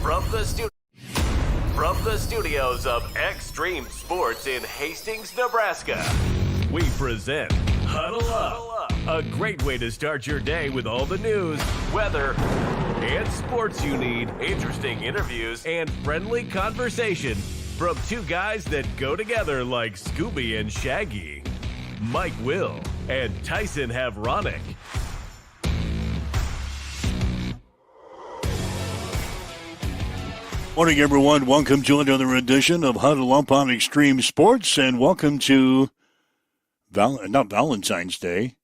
From the studios of Extreme Sports in Hastings, Nebraska, we present Huddle Up, a great way to start your day with all the news, weather, and sports you need, interesting interviews, and friendly conversation from two guys that go together like Scooby and Shaggy, Mike Will and Tyson Havronic. Morning, everyone. Welcome to another edition of Huddle Up on Extreme Sports, and welcome to not Valentine's Day.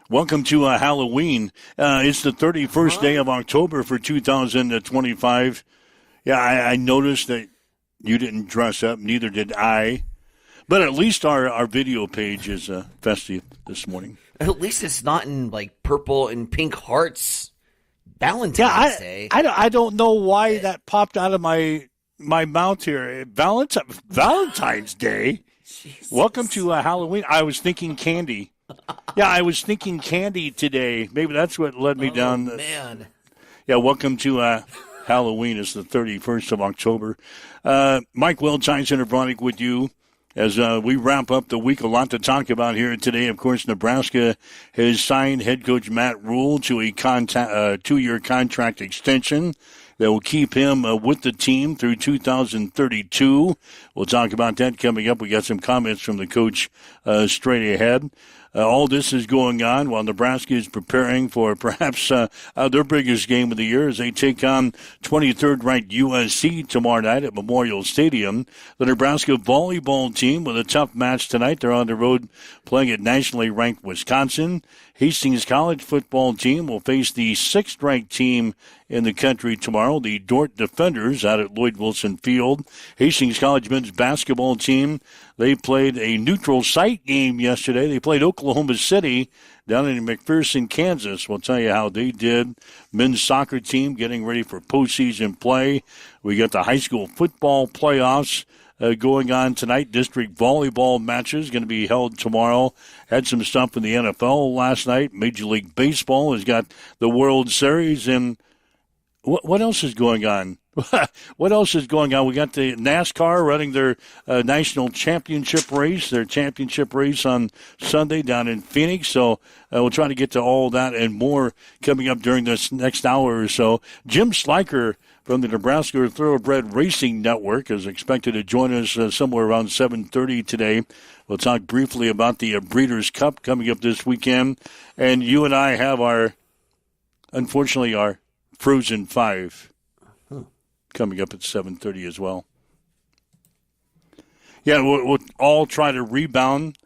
Welcome to Halloween. It's the 31st day of October for 2025. Yeah, I noticed that you didn't dress up, neither did I. But at least our video page is festive this morning. At least it's not in like purple and pink hearts. Valentine's Day. I don't know why that popped out of my mouth here. Valentine's Day. Jesus. Welcome to Halloween. I was thinking candy. Yeah, I was thinking candy today. Maybe that's what led me down. Man. Yeah, welcome to Halloween. It's the 31st of October. Mike Will, Tyson Havronic with you. As we wrap up the week, a lot to talk about here today. Of course, Nebraska has signed head coach Matt Rule to a 2-year contract extension that will keep him with the team through 2032. We'll talk about that coming up. We got some comments from the coach straight ahead. All this is going on while Nebraska is preparing for perhaps their biggest game of the year as they take on 23rd-ranked USC tomorrow night at Memorial Stadium. The Nebraska volleyball team with a tough match tonight. They're on the road playing at nationally ranked Wisconsin. Hastings College football team will face the 6th-ranked team in the country tomorrow, the Dordt Defenders out at Lloyd Wilson Field. Hastings College men's basketball team, they played a neutral site game yesterday. They played Oklahoma City down in McPherson, Kansas. We'll tell you how they did. Men's soccer team getting ready for postseason play. We got the high school football playoffs going on tonight. District volleyball matches going to be held tomorrow. Had some stuff in the NFL last night. Major League Baseball has got the World Series. And what else is going on? What else is going on? We got the NASCAR running their national championship race, their championship race on Sunday down in Phoenix. So we'll try to get to all that and more coming up during this next hour or so. Jim Sliker from the Nebraska Thoroughbred Racing Network is expected to join us somewhere around 7:30 today. We'll talk briefly about the Breeders' Cup coming up this weekend. And you and I have unfortunately, our Frozen 5 coming up at 7:30 as well. Yeah, we'll all try to rebound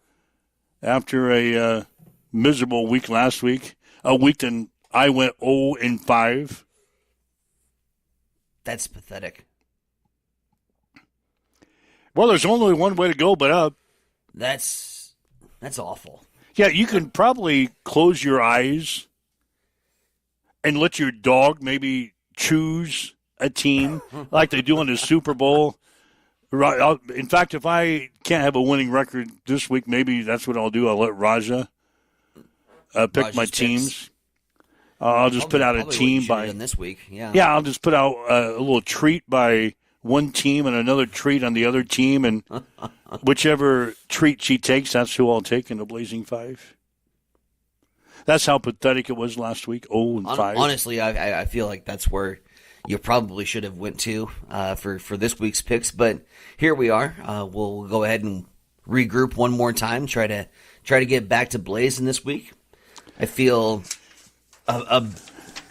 after a miserable week last week. A week that I went 0-5. That's pathetic. Well, there's only one way to go but up. That's awful. Yeah, you can probably close your eyes and let your dog maybe choose a team like they do in the Super Bowl. In fact, if I can't have a winning record this week, maybe that's what I'll do. I'll let Raja pick Raja's my teams. I'll just put out a team by this week. Yeah, I'll just put out a little treat by one team and another treat on the other team, and whichever treat she takes, that's who I'll take in the Blazing 5. That's how pathetic it was last week, 0-5. Honestly, I feel like that's where you probably should have went to for this week's picks. But here we are. We'll go ahead and regroup one more time. Try to get back to blazing this week. I feel, I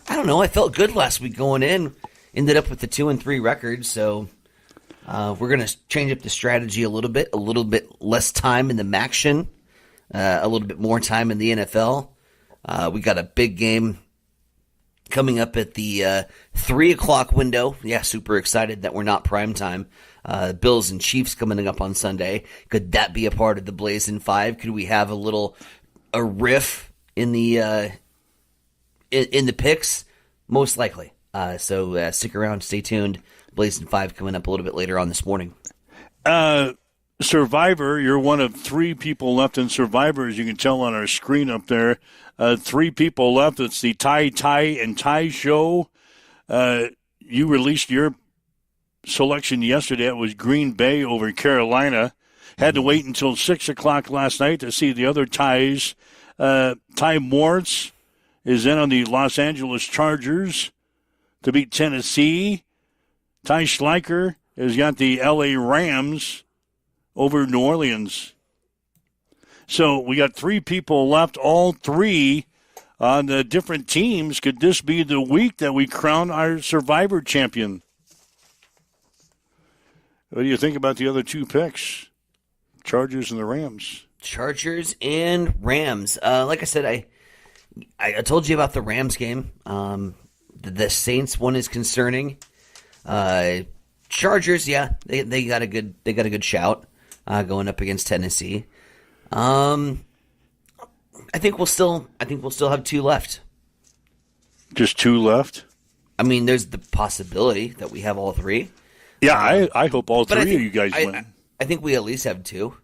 don't know. I felt good last week going in. Ended up with the 2-3 record. So we're gonna change up the strategy a little bit less time in the MACtion, a little bit more time in the NFL. We got a big game coming up at the 3 o'clock window. Yeah, super excited that we're not prime time. Bills and Chiefs coming up on Sunday. Could that be a part of the Blazing 5? Could we have a riff in the picks? Most likely. So stick around, stay tuned. Blazing 5 coming up a little bit later on this morning. Survivor, you're one of 3 people left in Survivor, as you can tell on our screen up there. 3 people left. It's the Ty and Ty show. you released your selection yesterday. It was Green Bay over Carolina. Had to wait until 6 o'clock last night to see the other ties. Ty Mortz is in on the Los Angeles Chargers to beat Tennessee. Ty Schleicher has got the L.A. Rams over New Orleans. So we got 3 people left, all 3 on the different teams. Could this be the week that we crown our Survivor champion? What do you think about the other 2 picks? Chargers and the Rams. Chargers and Rams. Like I said, I told you about the Rams game. The Saints one is concerning. Chargers, yeah, they got a good shout going up against Tennessee. I think we'll still have 2 left. Just 2 left? I mean, there's the possibility that we have all 3. Yeah, I hope all 3 of you guys win. I think we at least have 2.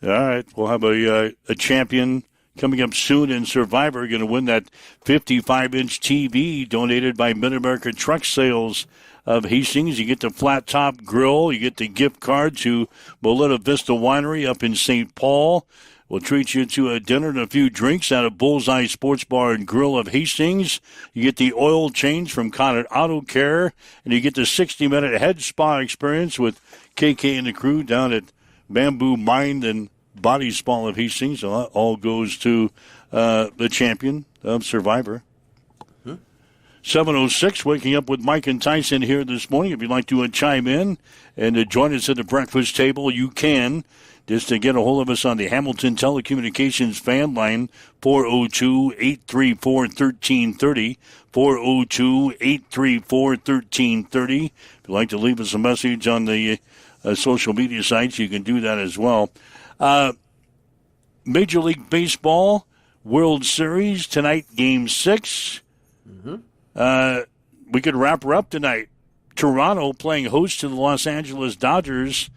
All right, we'll have a champion coming up soon in Survivor. Going to win that 55-inch TV donated by Mid-America Truck Sales of Hastings. You get the flat top grill. You get the gift card to Moleta Vista Winery up in St. Paul. We'll treat you to a dinner and a few drinks at a Bullseye Sports Bar and Grill of Hastings. You get the oil change from Conant Auto Care, and you get the 60-minute head spa experience with KK and the crew down at Bamboo Mind and Body Spa of Hastings. So that all goes to the champion of Survivor. 7:06, waking up with Mike and Tyson here this morning. If you'd like to chime in and join us at the breakfast table, you can. Just to get a hold of us on the Hamilton Telecommunications fan line, 402-834-1330, 402-834-1330. If you'd like to leave us a message on the social media sites, you can do that as well. Major League Baseball World Series tonight, Game 6. We could wrap her up tonight. Toronto playing host to the Los Angeles Dodgers.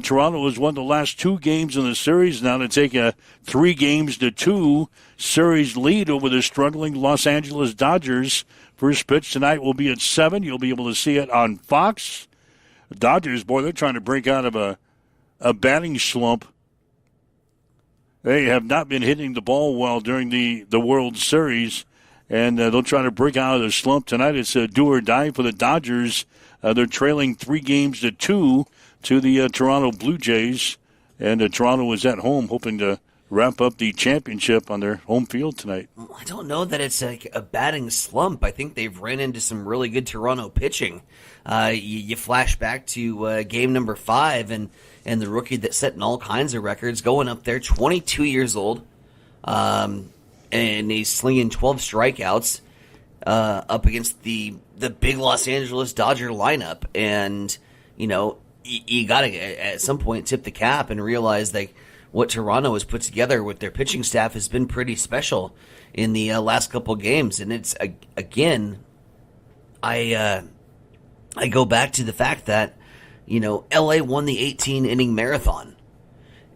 Toronto has won the last 2 games in the series now to take a 3-2 series lead over the struggling Los Angeles Dodgers. First pitch tonight will be at 7. You'll be able to see it on Fox. The Dodgers, boy, they're trying to break out of a batting slump. They have not been hitting the ball well during the World Series, and they'll try to break out of the slump tonight. It's a do or die for the Dodgers. They're trailing 3-2 to the Toronto Blue Jays, and Toronto is at home hoping to wrap up the championship on their home field tonight. I don't know that it's like a batting slump. I think they've ran into some really good Toronto pitching. You flash back to game number 5 and the rookie that's setting all kinds of records going up there, 22 years old, and he's slinging 12 strikeouts up against the big Los Angeles Dodger lineup. And, you know, you got to, at some point, tip the cap and realize that what Toronto has put together with their pitching staff has been pretty special in the last couple games. And it's, again, I go back to the fact that, you know, LA won the 18-inning marathon.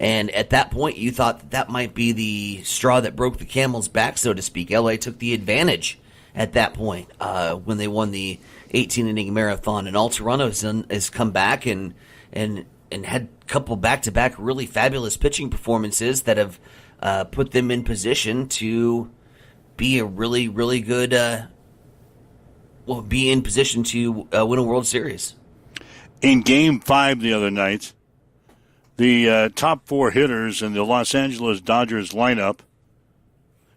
And at that point, you thought that might be the straw that broke the camel's back, so to speak. LA took the advantage at that point when they won the 18-inning marathon. And all Toronto has come back and had a couple back-to-back really fabulous pitching performances that have put them in position to be a really, really good be in position to win a World Series. In Game 5 the other night, the top 4 hitters in the Los Angeles Dodgers lineup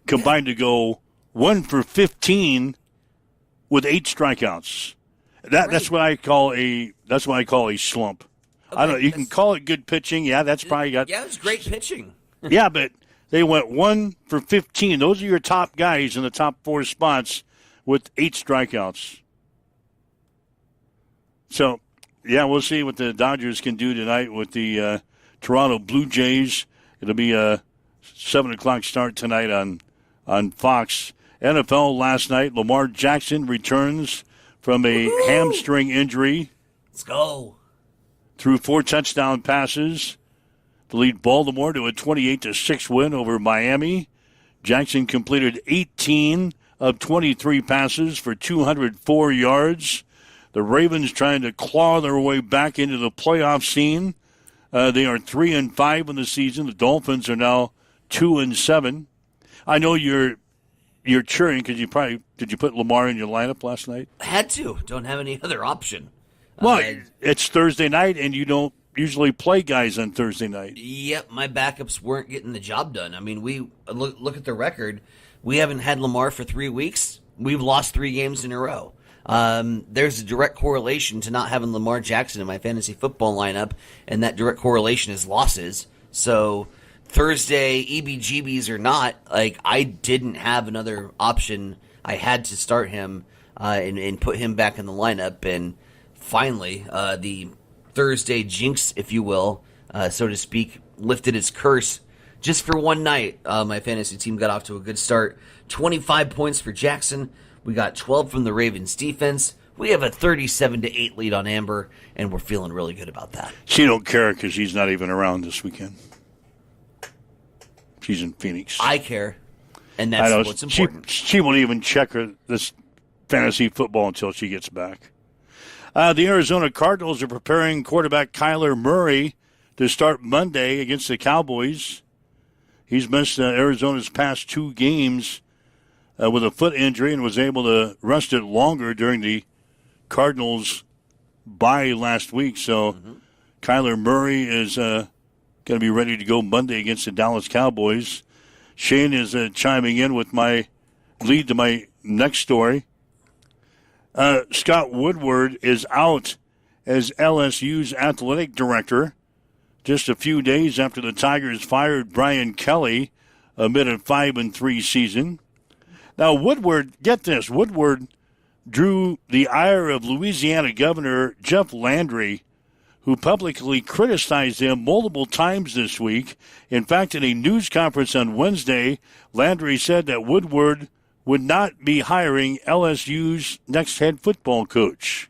combined to go 1 for 15 with 8 strikeouts. That's what I call a slump. Okay, I don't know. You can call it good pitching. Yeah, that's probably got. Yeah, it was great pitching. Yeah, but they went 1 for 15. Those are your top guys in the top 4 spots with 8 strikeouts. So, yeah, we'll see what the Dodgers can do tonight with the Toronto Blue Jays. It'll be a 7 o'clock start tonight on Fox. NFL last night, Lamar Jackson returns from a hamstring injury. Let's go. Threw 4 touchdown passes to lead Baltimore to a 28-6 win over Miami. Jackson completed 18 of 23 passes for 204 yards. The Ravens trying to claw their way back into the playoff scene. They are 3-5 in the season. The Dolphins are now 2-7. I know you're cheering because did you put Lamar in your lineup last night? I had to. Don't have any other option. Well, it's Thursday night, and you don't usually play guys on Thursday night. Yep, my backups weren't getting the job done. I mean, we look at the record. We haven't had Lamar for 3 weeks. We've lost 3 games in a row. There's a direct correlation to not having Lamar Jackson in my fantasy football lineup, and that direct correlation is losses. So Thursday, EBGBs or not, I didn't have another option. I had to start him and put him back in the lineup, and finally, the Thursday jinx, if you will, so to speak, lifted its curse just for one night. My fantasy team got off to a good start. 25 points for Jackson. We got 12 from the Ravens defense. We have a 37-8 lead on Amber, and we're feeling really good about that. She don't care because she's not even around this weekend. She's in Phoenix. I care, and that's what's important. She won't even check this fantasy football until she gets back. The Arizona Cardinals are preparing quarterback Kyler Murray to start Monday against the Cowboys. He's missed Arizona's past 2 games with a foot injury and was able to rest it longer during the Cardinals' bye last week. So Kyler Murray is going to be ready to go Monday against the Dallas Cowboys. Shane is chiming in with my lead to my next story. Scott Woodward is out as LSU's athletic director just a few days after the Tigers fired Brian Kelly amid a 5-3 season. Now, Woodward, get this, Woodward drew the ire of Louisiana Governor Jeff Landry, who publicly criticized him multiple times this week. In fact, in a news conference on Wednesday, Landry said that Woodward would not be hiring LSU's next head football coach.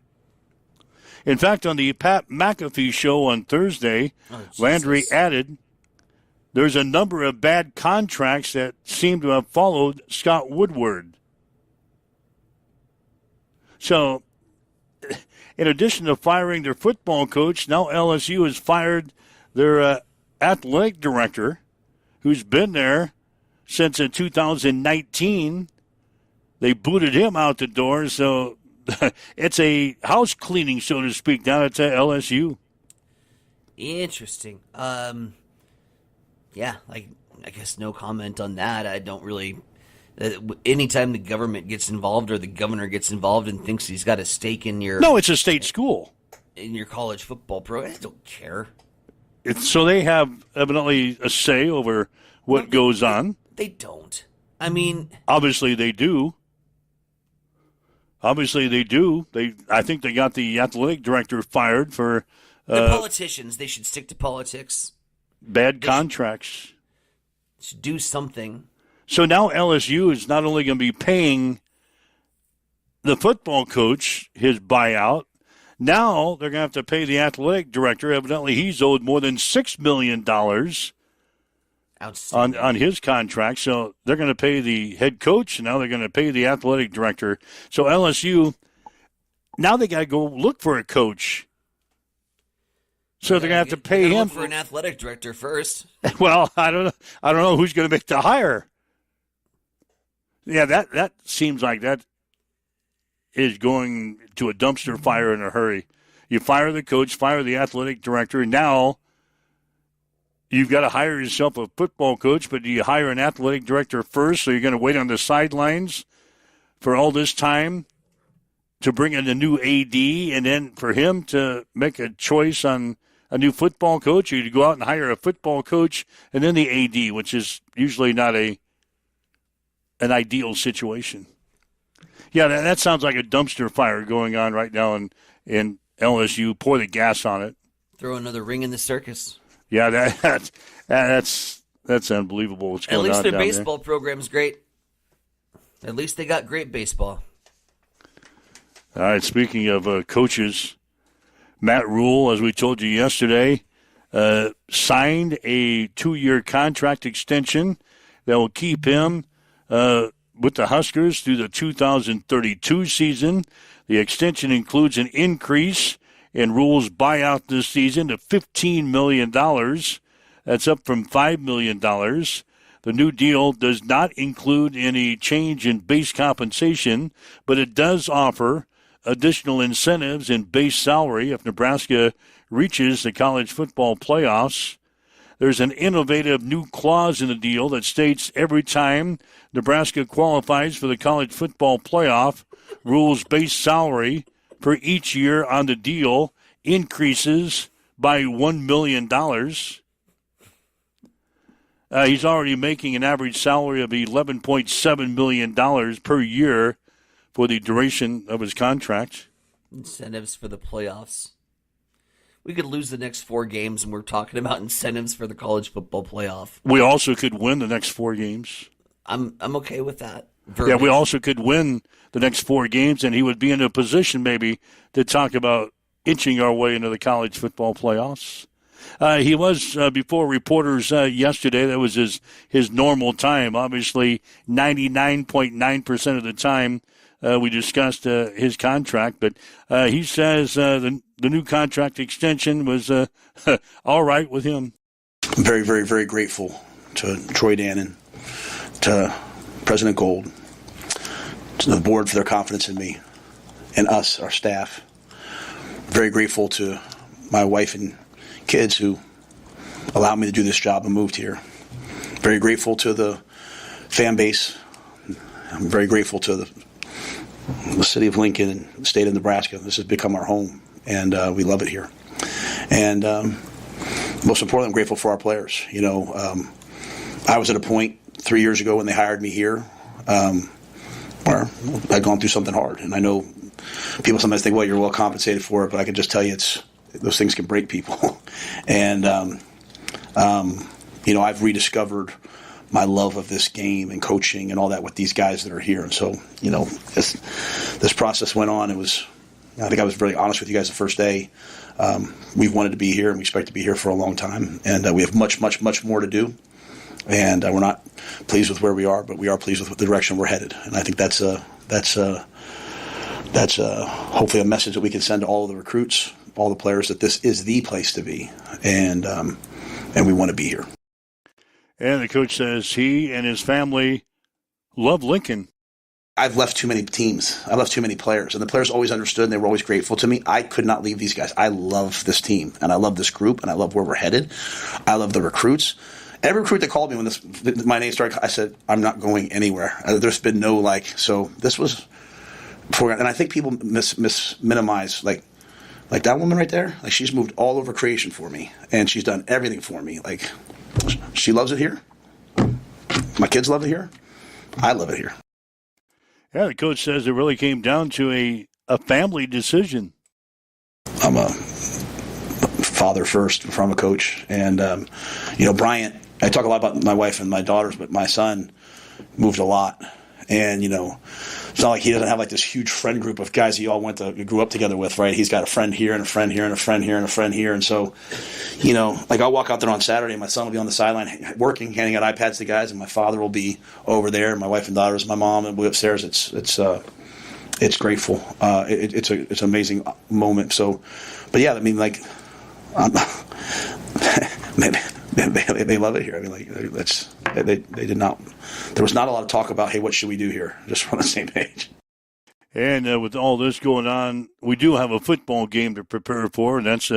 In fact, on the Pat McAfee show on Thursday, Landry added, "There's a number of bad contracts that seem to have followed Scott Woodward." So, in addition to firing their football coach, now LSU has fired their athletic director, who's been there since 2019. They booted him out the door, so it's a house cleaning, so to speak, down at LSU. Interesting. Yeah, I guess no comment on that. I don't really. Anytime the government gets involved or the governor gets involved and thinks he's got a stake in your. No, it's a state school. In your college football program, I don't care. So they have evidently a say over what goes on. They don't. I mean. Obviously they do. I think they got the athletic director fired for. The politicians, they should stick to politics. Bad contracts. Should do something. So now LSU is not only going to be paying the football coach his buyout, now they're going to have to pay the athletic director. Evidently, he's owed more than $6 million on his contract. So they're going to pay the head coach, and now they're going to pay the athletic director. So LSU, now they got to go look for a coach. So they're going to have to pay him for an athletic director first. Well, I don't know who's going to make the hire. Yeah, that seems like that is going to a dumpster fire in a hurry. You fire the coach, fire the athletic director, and now you've got to hire yourself a football coach, but do you hire an athletic director first, so you're going to wait on the sidelines for all this time to bring in a new AD, and then for him to make a choice on a new football coach, or you go out and hire a football coach and then the AD, which is usually not an ideal situation. Yeah, that sounds like a dumpster fire going on right now in LSU. Pour the gas on it. Throw another ring in the circus. Yeah, that's unbelievable what's going on. At least their down baseball program's great. At least they got great baseball. All right, speaking of coaches, Matt Rule, as we told you yesterday, signed a 2-year contract extension that will keep him with the Huskers through the 2032 season. The extension includes an increase in Rule's buyout this season to $15 million. That's up from $5 million. The new deal does not include any change in base compensation, but it does offer additional incentives in base salary if Nebraska reaches the college football playoffs. There's an innovative new clause in the deal that states every time Nebraska qualifies for the college football playoff, Rule's base salary for each year on the deal increases by $1 million. He's already making an average salary of $11.7 million per year for the duration of his contract. Incentives for the playoffs. We could lose the next 4 games, and we're talking about incentives for the college football playoff. We also could win the next 4 games. I'm okay with that. Yeah, we also could win the next 4 games, and he would be in a position maybe to talk about inching our way into the college football playoffs. He was, before reporters yesterday, that was his normal time. Obviously, 99.9% of the time we discussed his contract, but he says the new contract extension was all right with him. I'm very, very, very grateful to Troy Dannon, to President Gold, to the board for their confidence in me and us, our staff. Very grateful to my wife and kids who allowed me to do this job and moved here. Very grateful to the fan base. I'm very grateful to the city of Lincoln and the state of Nebraska. This has become our home, and we love it here. And most importantly, I'm grateful for our players. You know, I was at a point 3 years ago when they hired me here where I'd gone through something hard. And I know people sometimes think, well, you're well compensated for it, but I can just tell you those things can break people. And, you know, I've rediscovered my love of this game and coaching and all that with these guys that are here. And so, you know, this process went on. I think I was really honest with you guys the first day. We've wanted to be here, and we expect to be here for a long time. And we have much, much, much more to do. And we're not pleased with where we are, but we are pleased with the direction we're headed. And I think that's hopefully a message that we can send to all of the recruits, all the players, that this is the place to be, and we want to be here. And the coach says he and his family love Lincoln. I've left too many teams. I left too many players, and the players always understood, and they were always grateful to me. I could not leave these guys. I love this team, and I love this group, and I love where we're headed. I love the recruits. Every recruit that called me when my name started, I said, I'm not going anywhere. There's been no so this was before, and I think people minimize like that woman right there. Like, she's moved all over creation for me, and she's done everything for me. Like, she loves it here. My kids love it here. I love it here. Yeah, the coach says it really came down to a family decision. I'm a father first before I'm a coach. And, you know, Bryant, I talk a lot about my wife and my daughters, but my son moved a lot. And, you know, it's not like he doesn't have like this huge friend group of guys he all grew up together with, right? He's got a friend here and a friend here and a friend here and a friend here. And so, you know, like, I'll walk out there on Saturday and my son will be on the sideline working, handing out iPads to guys, and my father will be over there, and my wife and daughters, my mom, and we'll be upstairs. It's grateful. It's an amazing moment. So, but yeah, I mean, like, they love it here. I mean, like, they did not. There was not a lot of talk about, hey, what should we do here? Just on the same page. And with all this going on, we do have a football game to prepare for, and that's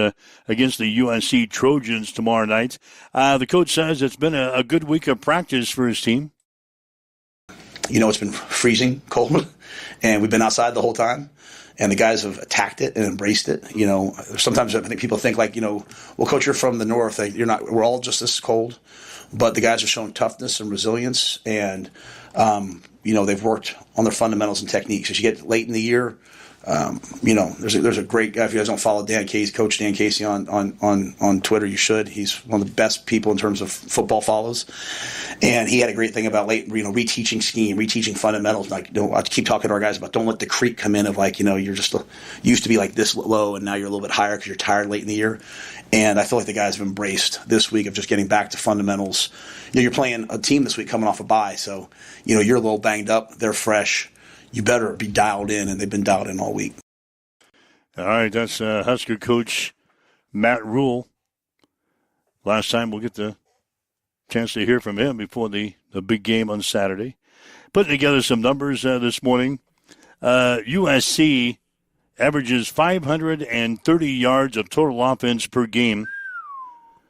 against the USC Trojans tomorrow night. The coach says it's been a good week of practice for his team. You know, it's been freezing cold, and we've been outside the whole time. And the guys have attacked it and embraced it. You know, sometimes I think people think, like, you know, well, coach, you're from the north. You're not. We're all just this cold. But the guys are showing toughness and resilience, and you know, they've worked on their fundamentals and techniques. As you get late in the year, There's a great guy. If you guys don't follow Dan Casey, Coach Dan Casey on Twitter, you should. He's one of the best people in terms of football follows, and he had a great thing about reteaching scheme, reteaching fundamentals. Like, I keep talking to our guys about don't let the creep come in of you're just used to be like this low and now you're a little bit higher because you're tired late in the year. And I feel like the guys have embraced this week of just getting back to fundamentals. You're playing a team this week coming off a bye, so you're a little banged up. They're fresh. You better be dialed in, and they've been dialed in all week. All right, that's Husker coach Matt Rule. Last time we'll get the chance to hear from him before the big game on Saturday. Putting together some numbers this morning. USC averages 530 yards of total offense per game,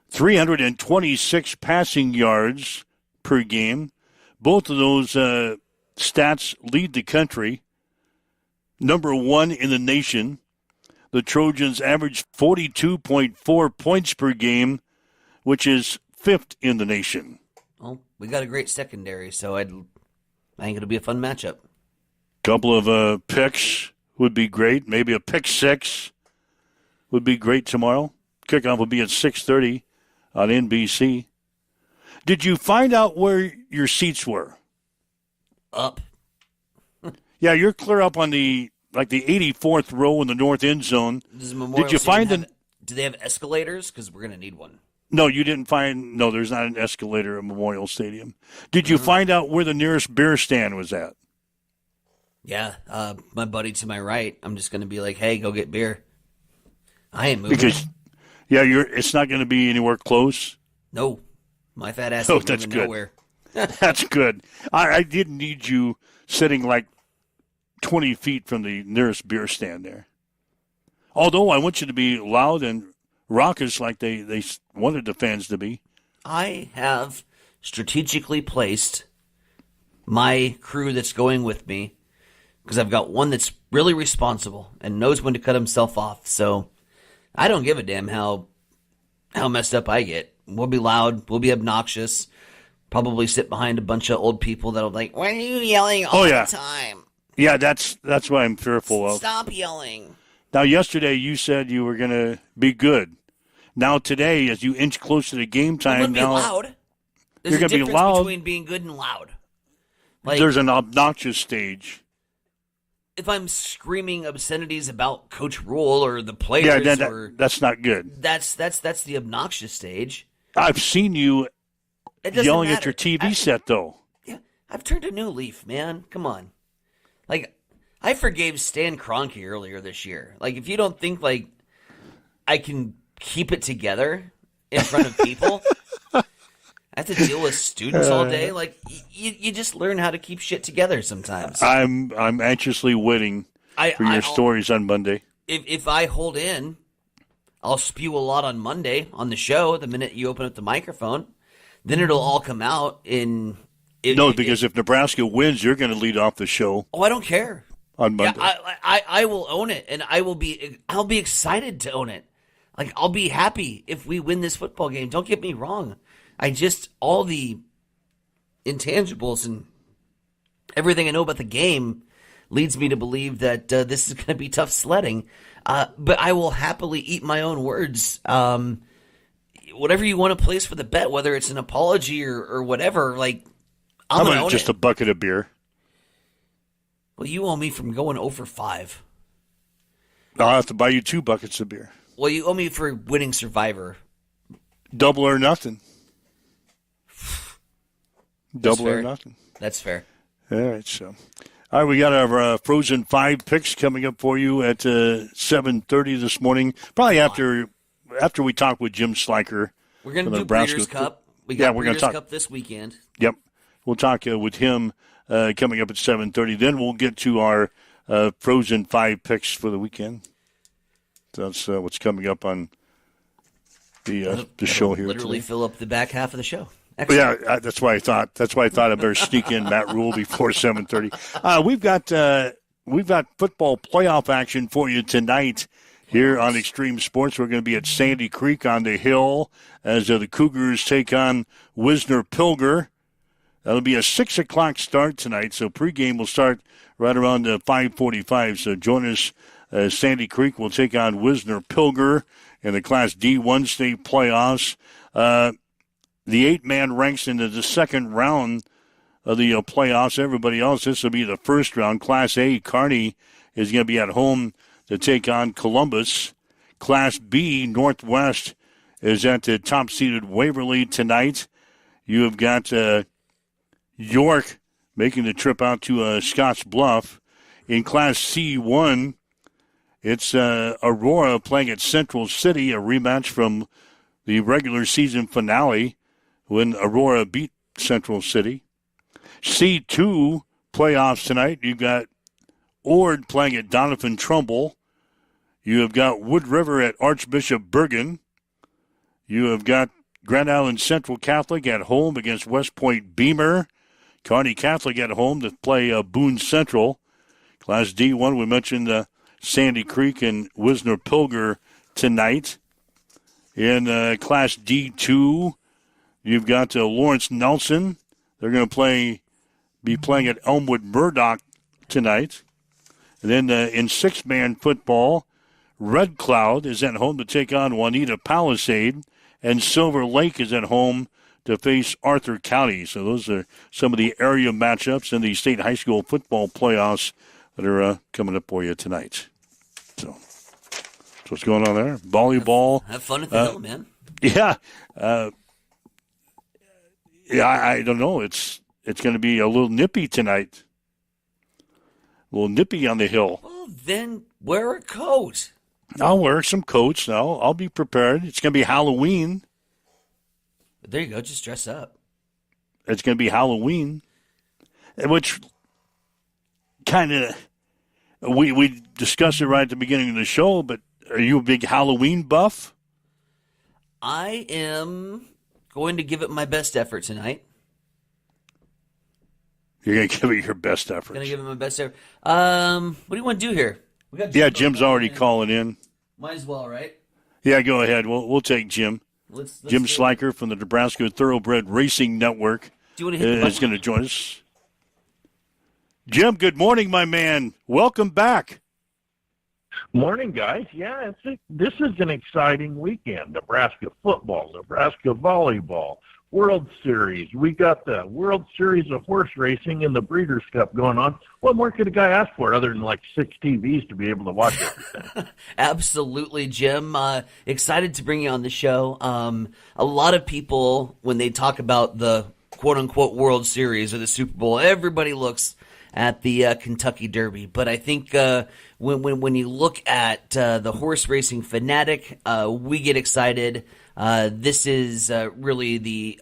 326 passing yards per game. Both of those stats lead the country. Number one in the nation. The Trojans average 42.4 points per game, which is fifth in the nation. Well, we got a great secondary, so I think it'll be a fun matchup. Couple of picks would be great. Maybe a pick six would be great tomorrow. Kickoff will be at 6:30 on NBC. Did you find out where your seats were? Up. Yeah, you're clear up on the 84th row in the north end zone. Did you find do they have escalators? Because we're going to need one. No, you didn't find. No, there's not an escalator at Memorial Stadium. Did you find out where the nearest beer stand was at? Yeah, my buddy to my right. I'm just going to be like, hey, go get beer. I ain't moving. Because, it's not going to be anywhere close. No, my fat ass Oh, ain't that's moving good. nowhere. That's good. I didn't need you sitting 20 feet from the nearest beer stand there. Although I want you to be loud and raucous like they wanted the fans to be. I have strategically placed my crew that's going with me because I've got one that's really responsible and knows when to cut himself off. So I don't give a damn how messed up I get. We'll be loud. We'll be obnoxious. Probably sit behind a bunch of old people that'll be like, why are you yelling all the time? Yeah, that's what I'm fearful of. Stop yelling. Now, yesterday you said you were going to be good. Now today, as you inch closer to game time, I'm going to be loud. There's you're a going to be difference loud. between being good and loud. There's an obnoxious stage. If I'm screaming obscenities about Coach Rule or the players, that's not good. That's the obnoxious stage. I've seen you yelling at your TV set, though. Yeah, I've turned a new leaf, man. Come on. I forgave Stan Kroenke earlier this year. If you don't think, I can keep it together in front of people, I have to deal with students all day. You just learn how to keep shit together sometimes. I'm anxiously waiting for your stories on Monday. If I hold in, I'll spew a lot on Monday on the show the minute you open up the microphone. Then it'll all come out in... because if Nebraska wins, you're going to lead off the show. Oh, I don't care. On Monday. Yeah, I will own it, and I'll be excited to own it. I'll be happy if we win this football game. Don't get me wrong. All the intangibles and everything I know about the game leads me to believe that this is going to be tough sledding. But I will happily eat my own words. Whatever you want to place for the bet, whether it's an apology or whatever, I'm going to own just it. a bucket of beer. Well, you owe me from going 0 for 5. I'll have to buy you 2 buckets of beer. Well, you owe me for winning Survivor. Double or nothing. That's Double fair. or nothing. That's fair. All right, all right, we got our Frozen 5 picks coming up for you at 7:30 this morning. Probably after we talk with Jim Sliker. We're going to do Breeders' Cup. We're Breeders' Cup this weekend. Yep. We'll talk with him coming up at 7:30. Then we'll get to our Frozen 5 picks for the weekend. That's what's coming up on the show here. Literally today. fill up the back half of the show. Excellent. Yeah, that's why I thought. That's why I thought I better sneak in Matt Rule before 7:30. We've got football playoff action for you tonight here on Extreme Sports. We're going to be at Sandy Creek on the Hill as the Cougars take on Wisner Pilger. That'll be a 6 o'clock start tonight, so pregame will start right around 5:45. So join us. Sandy Creek will take on Wisner Pilger in the Class D1 state playoffs. The 8-man ranks into the second round of the playoffs. Everybody else, this will be the first round. Class A, Kearney is going to be at home to take on Columbus. Class B, Northwest, is at the top-seeded Waverly tonight. You have got York making the trip out to Scotts Bluff. In Class C1, it's Aurora playing at Central City, a rematch from the regular season finale when Aurora beat Central City. C2 playoffs tonight. You've got Ord playing at Donovan Trumbull. You have got Wood River at Archbishop Bergen. You have got Grand Island Central Catholic at home against West Point Beamer. Kearney Catholic at home to play Boone Central. Class D1, we mentioned Sandy Creek and Wisner Pilger tonight. In Class D2, you've got Lawrence Nelson. They're going to be playing at Elmwood Murdoch tonight. And then in 6-man football, Red Cloud is at home to take on Juanita Palisade, and Silver Lake is at home to face Arthur County. So those are some of the area matchups in the state high school football playoffs that are coming up for you tonight. So that's what's going on there. Volleyball. Have fun at the hill, man. Yeah. I don't know. It's going to be a little nippy tonight. A little nippy on the hill. Well, then wear a coat. I'll wear some coats. I'll be prepared. It's going to be Halloween. There you go. Just dress up. It's going to be Halloween, which kind of we discussed it right at the beginning of the show. But are you a big Halloween buff? I am going to give it my best effort tonight. You're going to give it your best effort. Going to give it my best effort. What do you want to do here? We got Jim's already calling in. Might as well, right? Yeah, go ahead. We'll take Jim. Let's Jim Sliker from the Nebraska Thoroughbred Racing Network do you want to hit the is going to join us. Jim, good morning, my man. Welcome back. Morning, guys. Yeah, this is an exciting weekend. Nebraska football, Nebraska volleyball, World Series. We got the World Series of horse racing and the Breeders' Cup going on. What more could a guy ask for other than like 6 TVs to be able to watch everything? Absolutely, Jim. Excited to bring you on the show. A lot of people, when they talk about the quote-unquote World Series or the Super Bowl, everybody looks at the Kentucky Derby. But I think when you look at the horse racing fanatic, we get excited. This is really the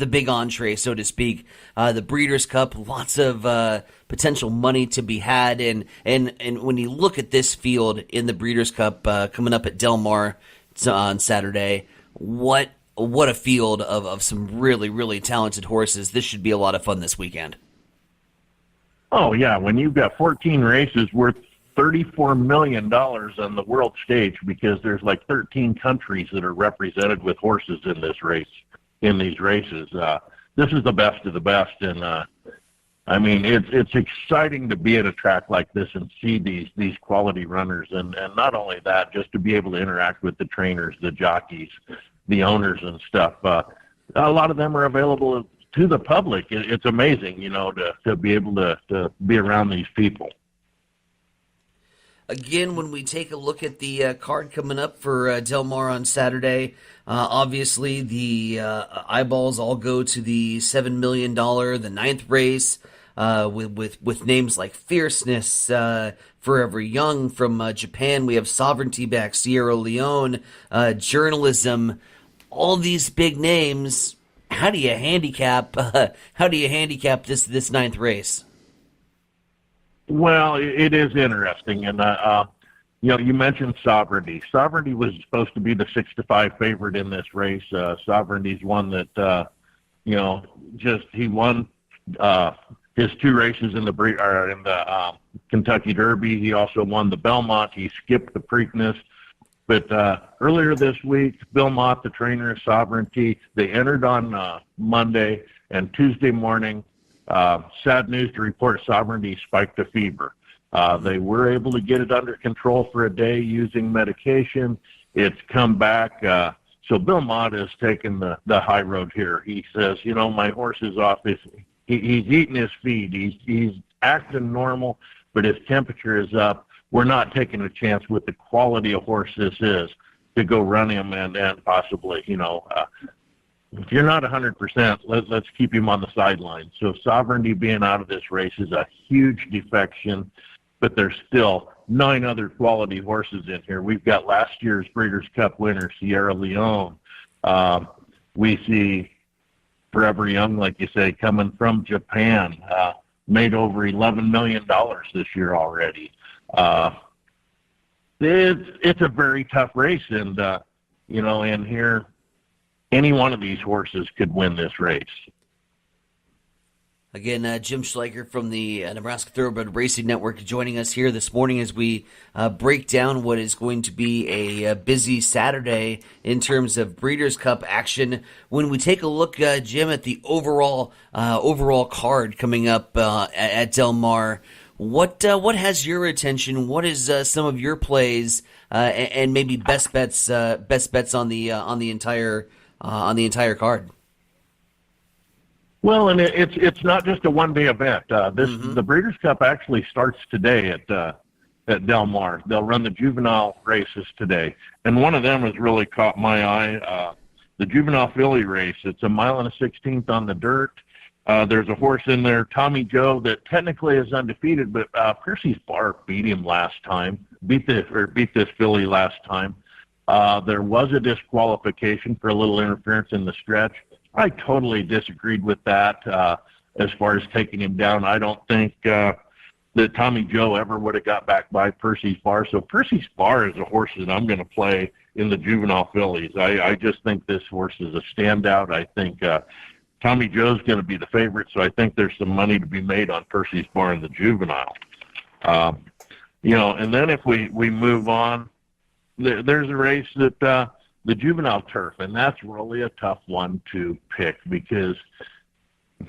big entree, so to speak. The Breeders' Cup, lots of potential money to be had, and when you look at this field in the Breeders' Cup coming up at Del Mar on Saturday, what a field of some really, really talented horses. This should be a lot of fun this weekend. Oh, yeah. When you've got 14 races worth $34 million on the world stage, because there's like 13 countries that are represented with horses in these races. This is the best of the best. And, I mean, it's exciting to be at a track like this and see these quality runners. And not only that, just to be able to interact with the trainers, the jockeys, the owners and stuff. A lot of them are available to the public. It's amazing, to be able to be around these people. Again, when we take a look at the card coming up for Del Mar on Saturday, obviously the eyeballs all go to the $7 million, the 9th race, with names like Fierceness, Forever Young from Japan. We have Sovereignty back, Sierra Leone, Journalism, all these big names. How do you handicap this 9th race? Well, it is interesting, and you mentioned Sovereignty. Sovereignty was supposed to be the 6-5 favorite in this race. Sovereignty's one that he won his 2 races in the Kentucky Derby. He also won the Belmont. He skipped the Preakness. But earlier this week, Bill Mott, the trainer of Sovereignty, they entered on Monday, And Tuesday morning, sad news to report, Sovereignty spiked a fever. They were able to get it under control for a day using medication. It's come back. So Bill Mott has taken the high road here. He says, my horse is off. He's eating his feed. He's acting normal, but his temperature is up. We're not taking a chance with the quality of horse this is to go run him and possibly, if you're not 100%, let's keep him on the sideline. So Sovereignty being out of this race is a huge defection, but there's still 9 other quality horses in here. We've got last year's Breeders' Cup winner, Sierra Leone. We see Forever Young, like you say, coming from Japan, made over $11 million this year already. It's a very tough race, and, in here, any one of these horses could win this race. Again, Jim Schleicher from the Nebraska Thoroughbred Racing Network joining us here this morning as we break down what is going to be a busy Saturday in terms of Breeders' Cup action. When we take a look, Jim, at the overall card coming up at Del Mar, what has your attention? What is some of your plays and maybe best bets on the entire card? Well, and it's not just a one-day event. The Breeders' Cup actually starts today at Del Mar. They'll run the juvenile races today, and one of them has really caught my eye. The juvenile filly race. It's 1 1/16 on the dirt. There's a horse in there, Tommy Joe, that technically is undefeated, but Percy's Bark beat him last time. Beat this filly last time. There was a disqualification for a little interference in the stretch. I totally disagreed with that as far as taking him down. I don't think that Tommy Joe ever would have got back by Percy's Bar. So Percy's Bar is a horse that I'm going to play in the juvenile fillies. I just think this horse is a standout. I think Tommy Joe's going to be the favorite, so I think there's some money to be made on Percy's Bar in the juvenile. And then if we move on, there's a race that the juvenile turf, and that's really a tough one to pick because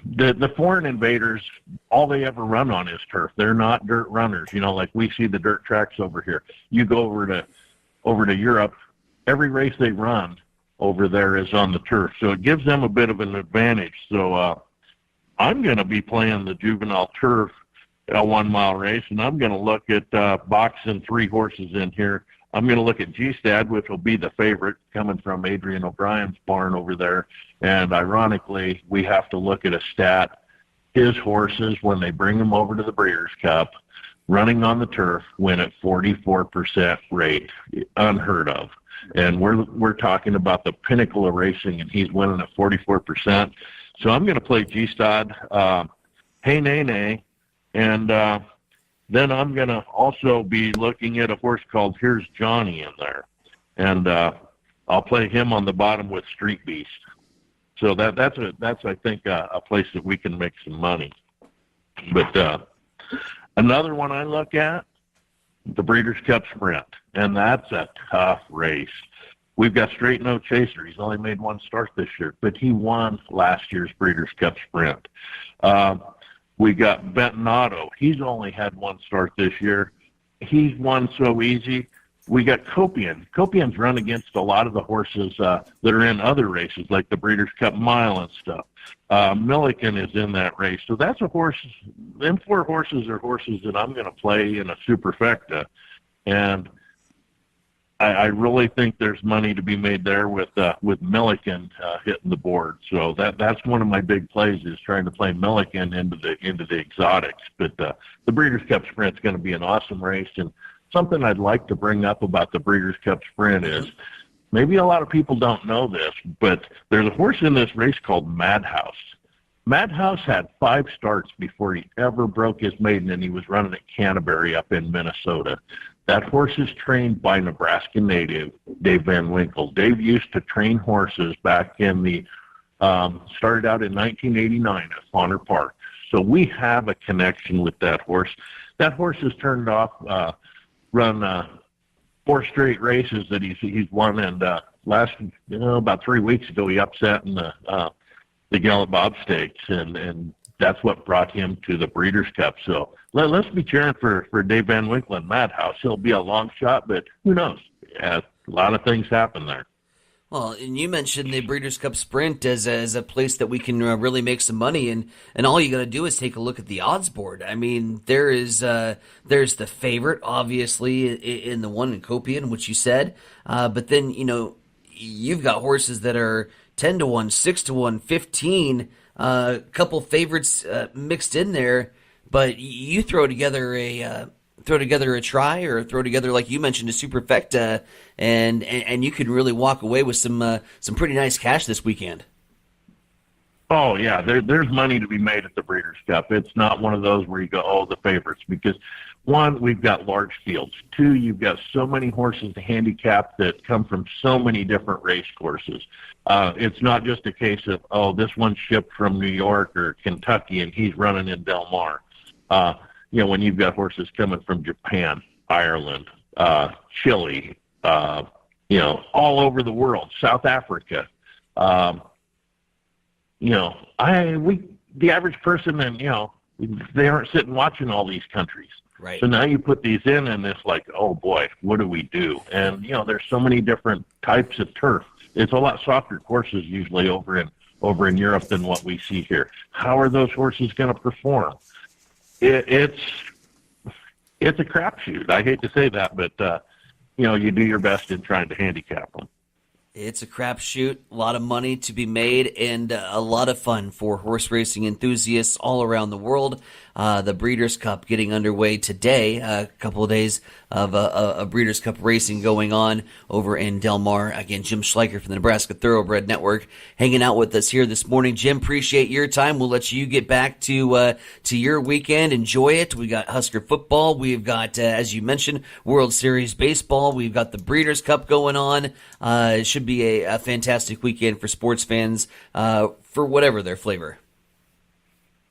the foreign invaders, all they ever run on is turf. They're not dirt runners, like we see the dirt tracks over here. You go over to Europe, every race they run over there is on the turf, so it gives them a bit of an advantage. So I'm going to be playing the juvenile turf, a 1 mile race, and I'm going to look at boxing 3 horses in here. I'm going to look at G-Stad, which will be the favorite coming from Adrian O'Brien's barn over there. And ironically, we have to look at a stat. His horses, when they bring them over to the Breeders' Cup, running on the turf, win at 44% rate. Unheard of. And we're talking about the pinnacle of racing, and he's winning at 44%. So I'm going to play G-Stad, Hey Nay Nay, and then I'm going to also be looking at a horse called Here's Johnny in there. And I'll play him on the bottom with Street Beast. So that's I think, a place that we can make some money. But another one I look at, the Breeders' Cup Sprint. And that's a tough race. We've got Straight No Chaser. He's only made 1 start this year, but he won last year's Breeders' Cup Sprint. We got Benton Otto. He's only had 1 start this year. He's won so easy. We got Copian. Copian's run against a lot of the horses that are in other races, like the Breeders' Cup Mile and stuff. Milliken is in that race. So that's a horse. Them 4 horses are horses that I'm going to play in a superfecta. And I really think there's money to be made there with Milliken hitting the board. So that's one of my big plays, is trying to play Milliken into the exotics. But the Breeders' Cup Sprint's going to be an awesome race. And something I'd like to bring up about the Breeders' Cup Sprint is, maybe a lot of people don't know this, but there's a horse in this race called Madhouse. Madhouse had 5 starts before he ever broke his maiden, and he was running at Canterbury up in Minnesota. That horse is trained by Nebraska native Dave Van Winkle. Dave used to train horses back in the started out in 1989 at Bonner Park. So we have a connection with that horse. That horse has turned off, run 4 straight races that he's won, and about 3 weeks ago he upset in the the Gallup Bob Stakes, and that's what brought him to the Breeders' Cup. So let's be cheering for Dave Van Winkle and Madhouse. He'll be a long shot, but who knows? A lot of things happen there. Well, and you mentioned the Breeders' Cup Sprint as a place that we can really make some money, and all you got to do is take a look at the odds board. I mean, there's the favorite, obviously, in the one in Copian, which you said, but then you've got horses that are 10-1, 6-1, 15, couple favorites mixed in there, but you throw together a try, or throw together, like you mentioned, a superfecta, and you could really walk away with some pretty nice cash this weekend. Oh yeah, there's money to be made at the Breeders' Cup. It's not one of those where you go, oh, the favorites, because one, we've got large fields. Two, you've got so many horses to handicap that come from so many different race courses. It's not just a case of, oh, this one's shipped from New York or Kentucky and he's running in Del Mar. When you've got horses coming from Japan, Ireland, Chile, all over the world, South Africa. The average person, they aren't sitting watching all these countries. Right. So now you put these in, and it's like, oh boy, what do we do? And there's so many different types of turf. It's a lot softer courses usually over in Europe than what we see here. How are those horses going to perform? It's a crapshoot. I hate to say that, but you do your best in trying to handicap them. It's a crapshoot, a lot of money to be made, and a lot of fun for horse racing enthusiasts all around the world. The Breeders' Cup getting underway today, a couple of days of a Breeders' Cup racing going on over in Del Mar. Again, Jim Schleicher from the Nebraska Thoroughbred Network hanging out with us here this morning. Jim, appreciate your time. We'll let you get back to your weekend. Enjoy it. We got Husker football. We've got, as you mentioned, World Series baseball. We've got the Breeders' Cup going on. It should be a fantastic weekend for sports fans for whatever their flavor.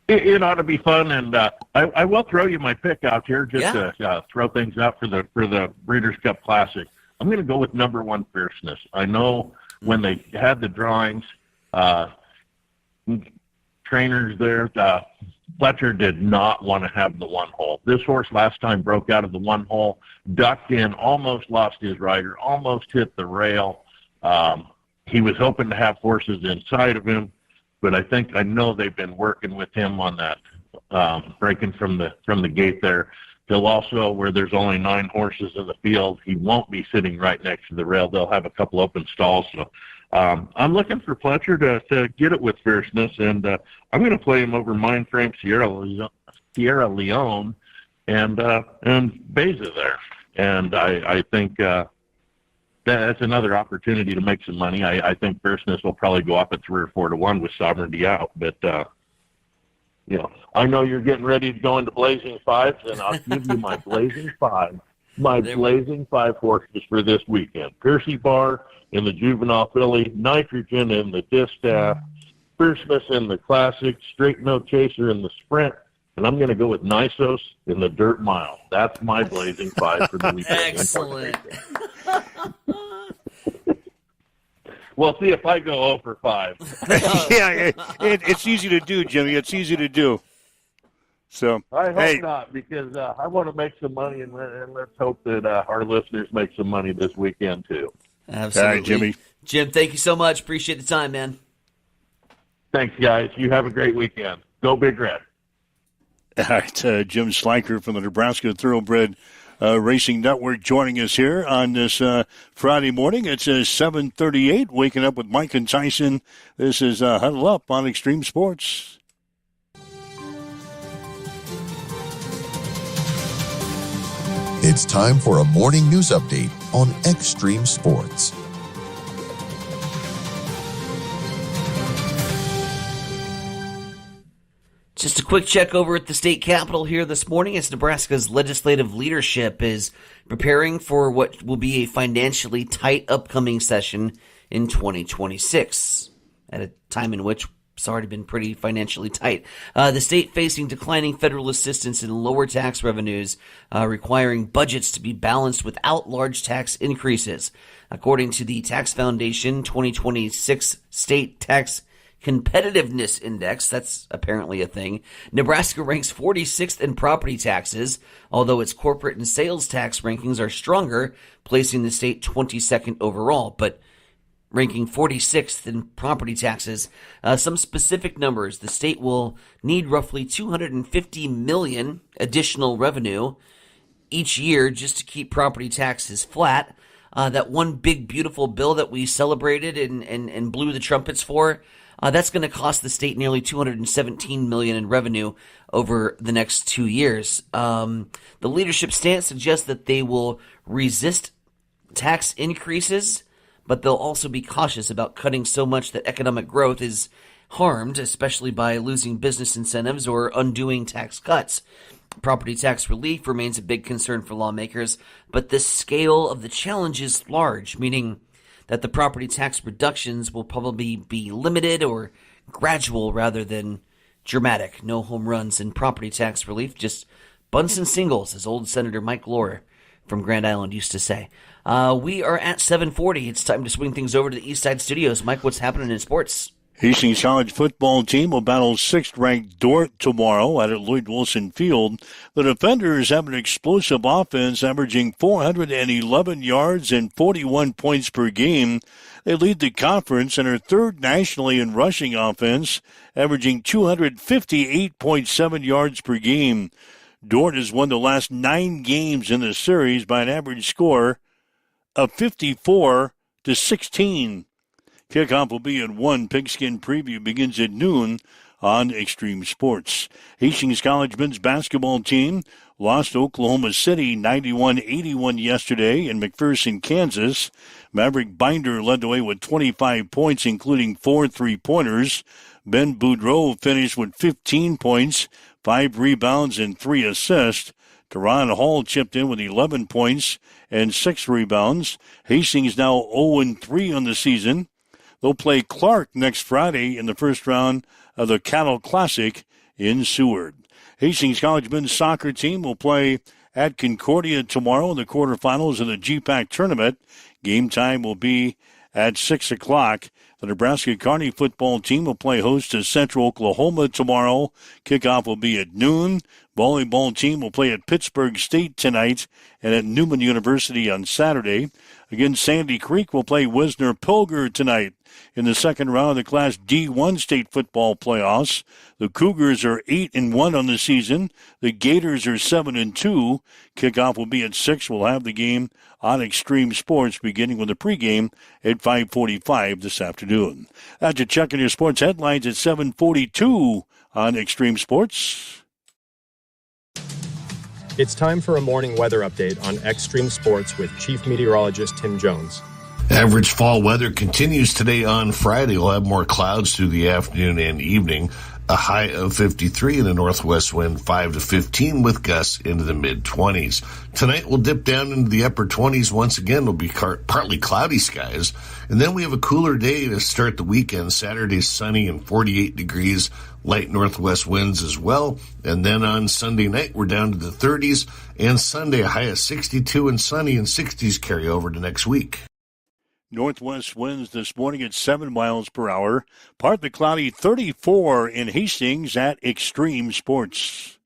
It ought to be fun, and I will throw you my pick out here just to throw things out for the Breeders' Cup Classic. I'm going to go with number one, Fierceness. I know when they had the drawings, trainers there, Fletcher did not want to have the one hole. This horse last time broke out of the one hole, ducked in, almost lost his rider, almost hit the rail. He was hoping to have horses inside of him, but I know they've been working with him on that, breaking from the gate there. They'll also, where there's only 9 horses in the field, he won't be sitting right next to the rail. They'll have a couple open stalls. So I'm looking for Fletcher to get it with Fierceness, and I'm going to play him over Mindframe Sierra Leone and Beza there. And I think that's another opportunity to make some money. I think Fierceness will probably go up at 3 or 4 to 1 with Sovereignty out. But, I know you're getting ready to go into Blazing Fives, and I'll give you my Blazing Five. Blazing Five horses for this weekend. Piercy Bar in the Juvenile Filly, Nitrogen in the Distaff, Fierceness in the Classic, Straight No Chaser in the Sprint, and I'm going to go with Nisos in the Dirt Mile. That's my Blazing Five for the weekend. Excellent. We'll see if I go 0 for 5. Yeah, it's easy to do, Jimmy. It's easy to do. So I hope not, because I want to make some money, and let's hope that our listeners make some money this weekend too. Absolutely. All right, Jimmy. Jim, thank you so much. Appreciate the time, man. Thanks, guys. You have a great weekend. Go Big Red. All right, Jim Schleicher from the Nebraska Thoroughbred Racing Network joining us here on this Friday morning. It's 7:38, waking up with Mike and Tyson. This is Huddle Up on Extreme Sports. It's time for a morning news update on Extreme Sports. Just a quick check over at the state capitol here this morning as Nebraska's legislative leadership is preparing for what will be a financially tight upcoming session in 2026, at a time in which it's already been pretty financially tight. The state facing declining federal assistance and lower tax revenues, requiring budgets to be balanced without large tax increases. According to the Tax Foundation, 2026 state tax Competitiveness Index, that's apparently a thing, Nebraska ranks 46th in property taxes, although its corporate and sales tax rankings are stronger, placing the state 22nd overall, but ranking 46th in property taxes. Some specific numbers: the state will need roughly $250 million additional revenue each year just to keep property taxes flat. That one big beautiful bill that we celebrated and blew the trumpets for, that's going to cost the state nearly $217 million in revenue over the next 2 years. The leadership stance suggests that they will resist tax increases, but they'll also be cautious about cutting so much that economic growth is harmed, especially by losing business incentives or undoing tax cuts. Property tax relief remains a big concern for lawmakers, but the scale of the challenge is large, meaning that the property tax reductions will probably be limited or gradual rather than dramatic. No home runs in property tax relief, just bunts and singles, as old Senator Mike Lohr from Grand Island used to say. We are at 7:40. It's time to swing things over to the East Side Studios. Mike, what's happening in sports? Hastings College football team will battle 6th-ranked Dordt tomorrow at Lloyd Wilson Field. The Defenders have an explosive offense averaging 411 yards and 41 points per game. They lead the conference and are third nationally in rushing offense, averaging 258.7 yards per game. Dordt has won the last 9 games in the series by an average score of 54-16. Kickoff will be at 1. Pigskin Preview begins at noon on Extreme Sports. Hastings College men's basketball team lost to Oklahoma City 91-81 yesterday in McPherson, Kansas. Maverick Binder led the way with 25 points, including 4 3-pointers. Ben Boudreau finished with 15 points, 5 rebounds, and 3 assists. Teron Hall chipped in with 11 points and 6 rebounds. Hastings now 0-3 on the season. They'll play Clark next Friday in the first round of the Cattle Classic in Seward. Hastings College men's soccer team will play at Concordia tomorrow in the quarterfinals of the GPAC tournament. Game time will be at 6 o'clock. The Nebraska Kearney football team will play host to Central Oklahoma tomorrow. Kickoff will be at noon. Volleyball team will play at Pittsburgh State tonight and at Newman University on Saturday. Again, Sandy Creek will play Wisner Pilger tonight in the second round of the Class D1 state football playoffs. The Cougars are 8-1 on the season. The Gators are 7-2. Kickoff will be at 6. We'll have the game on Extreme Sports beginning with the pregame at 5:45 this afternoon. That's a check on your sports headlines at 7:42 on Extreme Sports. It's time for a morning weather update on Extreme Sports with Chief Meteorologist Tim Jones. Average fall weather continues today on Friday. We'll have more clouds through the afternoon and evening. A high of 53 and a northwest wind 5 to 15 with gusts into the mid-20s. Tonight we'll dip down into the upper 20s once again. It'll be partly cloudy skies. And then we have a cooler day to start the weekend. Saturday sunny and 48 degrees. Light northwest winds as well. And then on Sunday night, we're down to the 30s. And Sunday, a high of 62 and sunny, and 60s carry over to next week. Northwest winds this morning at 7 miles per hour. Partly cloudy, 34 in Hastings at Extreme Sports.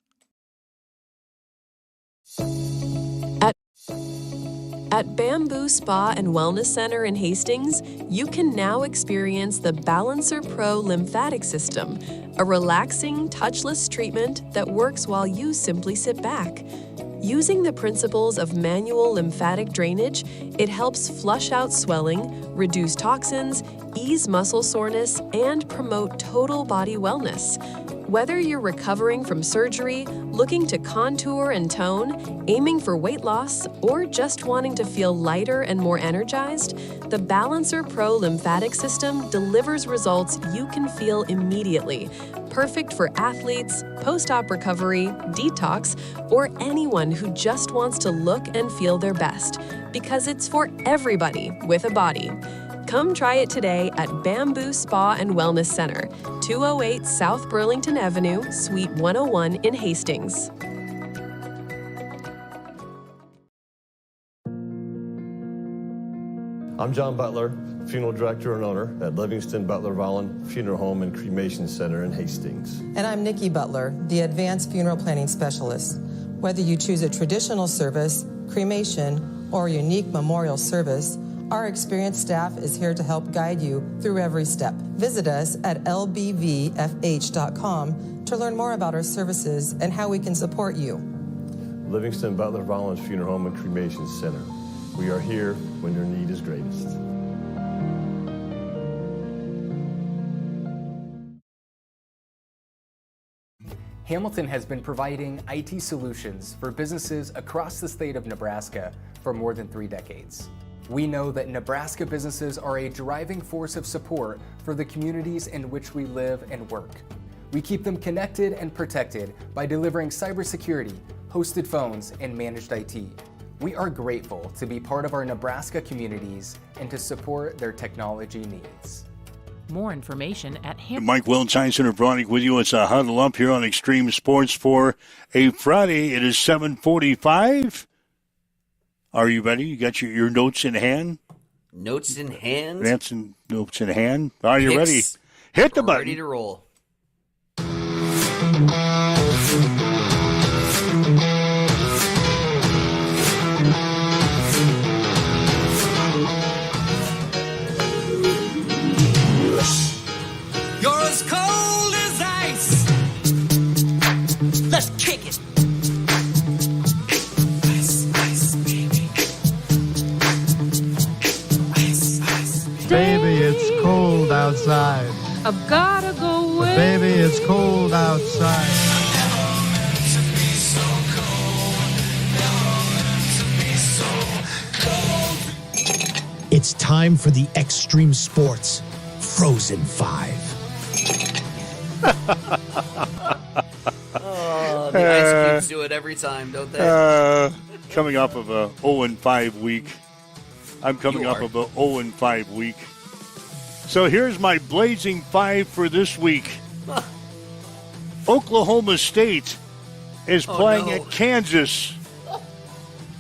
At Bamboo Spa and Wellness Center in Hastings, you can now experience the Balancer Pro lymphatic system, a relaxing, touchless treatment that works while you simply sit back. Using the principles of manual lymphatic drainage, it helps flush out swelling, reduce toxins, ease muscle soreness, and promote total body wellness. Whether you're recovering from surgery, looking to contour and tone, aiming for weight loss, or just wanting to feel lighter and more energized, the Balancer Pro lymphatic system delivers results you can feel immediately. Perfect for athletes, post-op recovery, detox, or anyone who just wants to look and feel their best, because it's for everybody with a body. Come try it today at Bamboo Spa and Wellness Center, 208 South Burlington Avenue, Suite 101 in Hastings. I'm John Butler, Funeral Director and owner at Livingston Butler Volland Funeral Home and Cremation Center in Hastings. And I'm Nikki Butler, the Advanced Funeral Planning Specialist. Whether you choose a traditional service, cremation, or a unique memorial service, our experienced staff is here to help guide you through every step. Visit us at lbvfh.com to learn more about our services and how we can support you. Livingston Butler Volland Funeral Home and Cremation Center. We are here when your need is greatest. Hamilton has been providing IT solutions for businesses across the state of Nebraska for more than 3 decades. We know that Nebraska businesses are a driving force of support for the communities in which we live and work. We keep them connected and protected by delivering cybersecurity, hosted phones, and managed IT. We are grateful to be part of our Nebraska communities and to support their technology needs. More information at Mike Wilczynson of Bronick with you. It's a huddle up here on Extreme Sports for a Friday. It is 7:45. Are you ready? You got your notes in hand? Notes in hand? Notes in hand. Are you ready? Hit the button. Ready to roll. You're as cold as ice. Let's kick it. Ice, ice, baby. Ice, ice, baby. Baby, it's cold outside. I've gotta go away. But baby, it's cold outside. It's time for the Extreme Sports Frozen 5. Oh, the ice cubes do it every time, don't they? Coming off of a 0-5 week. I'm coming off of a 0-5 week. So here's my blazing 5 for this week. Oklahoma State is playing at Kansas.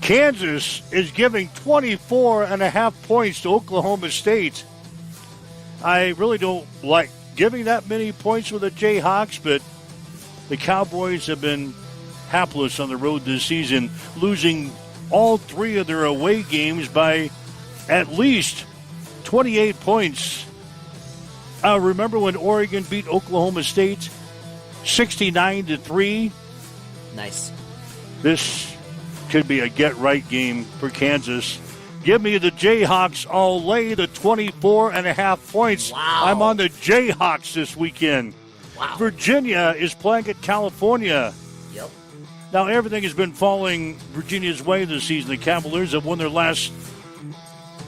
Kansas is giving 24.5 points to Oklahoma State. I really don't like giving that many points with the Jayhawks, but the Cowboys have been hapless on the road this season, losing all 3 of their away games by at least 28 points. Remember when Oregon beat Oklahoma State 69-3? Nice. This could be a get-right game for Kansas. Give me the Jayhawks. I'll lay the 24.5 points. Wow. I'm on the Jayhawks this weekend. Wow. Virginia is playing at California. Yep. Now, everything has been falling Virginia's way this season. The Cavaliers have won their last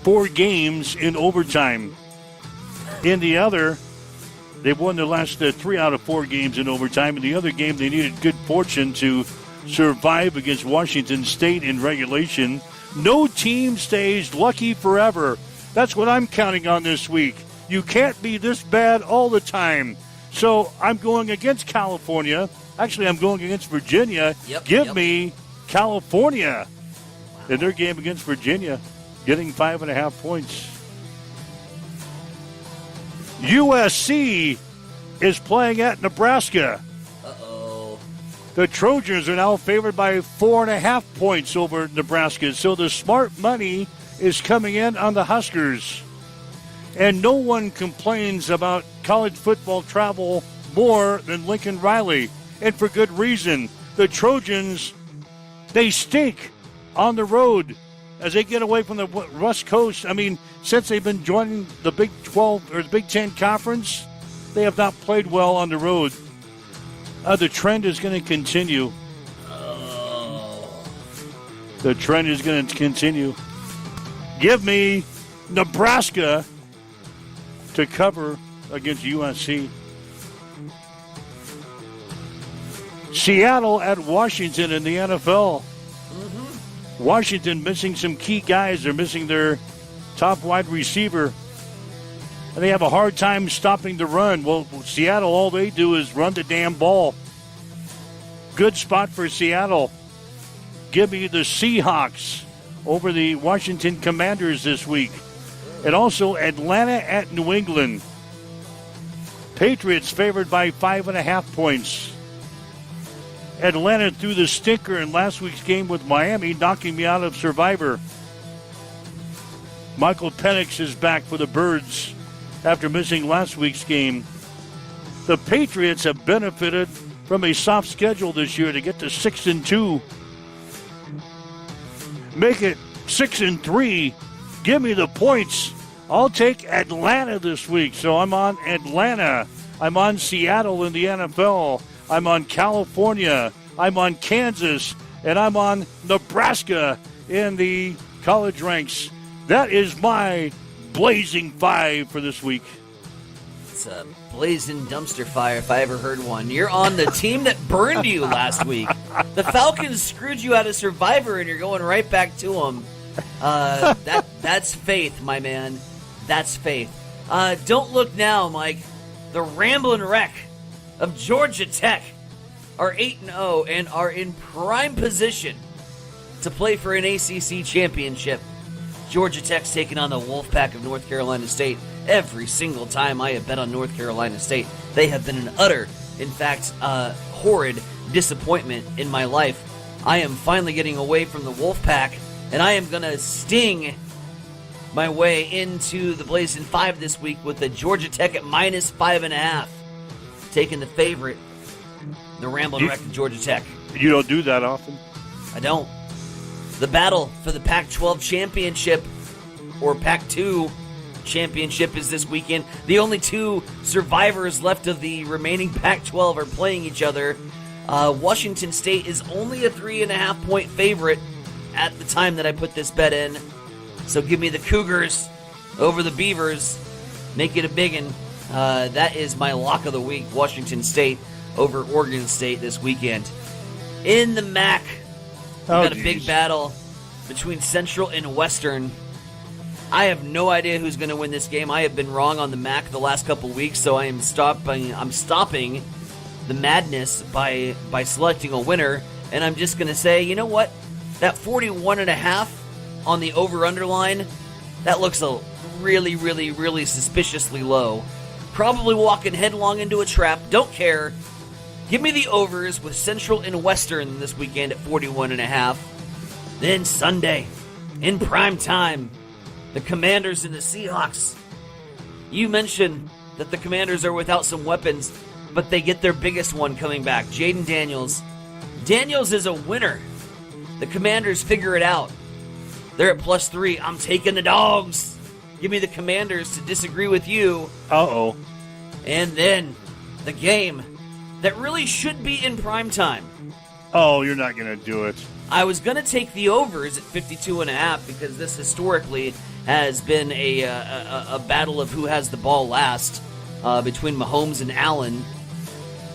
4 games in overtime. In the other, they've won their last 3 out of 4 games in overtime. In the other game, they needed good fortune to survive against Washington State in regulation. No team stays lucky forever. That's what I'm counting on this week. You can't be this bad all the time. So I'm going against California. Actually, I'm going against Virginia. Give me California in their game against Virginia, getting 5.5 points. USC is playing at Nebraska. The Trojans are now favored by 4.5 points over Nebraska. So the smart money is coming in on the Huskers. And no one complains about college football travel more than Lincoln Riley. And for good reason. The Trojans, they stink on the road as they get away from the West Coast. I mean, since they've been joining the Big 12 or the Big 10 conference, they have not played well on the road. The trend is going to continue. The trend is going to continue. Give me Nebraska to cover against USC. Seattle at Washington in the NFL. Washington missing some key guys. They're missing their top wide receiver. And they have a hard time stopping the run. Well, Seattle, all they do is run the damn ball. Good spot for Seattle. Give me the Seahawks over the Washington Commanders this week. And also Atlanta at New England. Patriots favored by 5.5 points. Atlanta threw the stinker in last week's game with Miami, knocking me out of Survivor. Michael Penix is back for the Birds after missing last week's game. The Patriots have benefited from a soft schedule this year to get to 6-2. Make it 6-3. Give me the points. I'll take Atlanta this week. So I'm on Atlanta. I'm on Seattle in the NFL. I'm on California. I'm on Kansas. And I'm on Nebraska in the college ranks. That is my blazing 5 for this week. It's a blazing dumpster fire if I ever heard one. You're on the team that burned you last week. The Falcons screwed you out of Survivor, and you're going right back to them. That's faith, my man. That's faith. Don't look now, Mike. The Ramblin' Wreck of Georgia Tech are 8-0 and are in prime position to play for an ACC championship. Georgia Tech's taking on the Wolfpack of North Carolina State. Every single time I have bet on North Carolina State, they have been an utter, in fact, horrid disappointment in my life. I am finally getting away from the Wolfpack, and I am going to sting my way into the Blazing 5 this week with the Georgia Tech at -5.5. Taking the favorite, the Ramblin' Wreck of Georgia Tech. You don't do that often? I don't. The battle for the Pac-12 championship, or Pac-2 championship, is this weekend. The only two survivors left of the remaining Pac-12 are playing each other. Washington State is only a 3.5-point favorite at the time that I put this bet in. So give me the Cougars over the Beavers. Make it a biggin. That is my lock of the week. Washington State over Oregon State this weekend. In the MAC, we've got a big battle between Central and Western. I have no idea who's going to win this game. I have been wrong on the MAC the last couple weeks, so I'm stopping the madness by selecting a winner, and I'm just going to say, you know what? That 41.5 on the over-under line, that looks a really, really, really suspiciously low. Probably walking headlong into a trap. Don't care. Give me the overs with Central and Western this weekend at 41.5. Then Sunday, in prime time, the Commanders and the Seahawks. You mentioned that the Commanders are without some weapons, but they get their biggest one coming back, Jaden Daniels. Daniels is a winner. The Commanders figure it out. They're at +3. I'm taking the Dogs. Give me the Commanders to disagree with you. Uh-oh. And then the game that really should be in prime time. Oh, you're not going to do it. I was going to take the overs at 52.5 because this historically has been a battle of who has the ball last between Mahomes and Allen.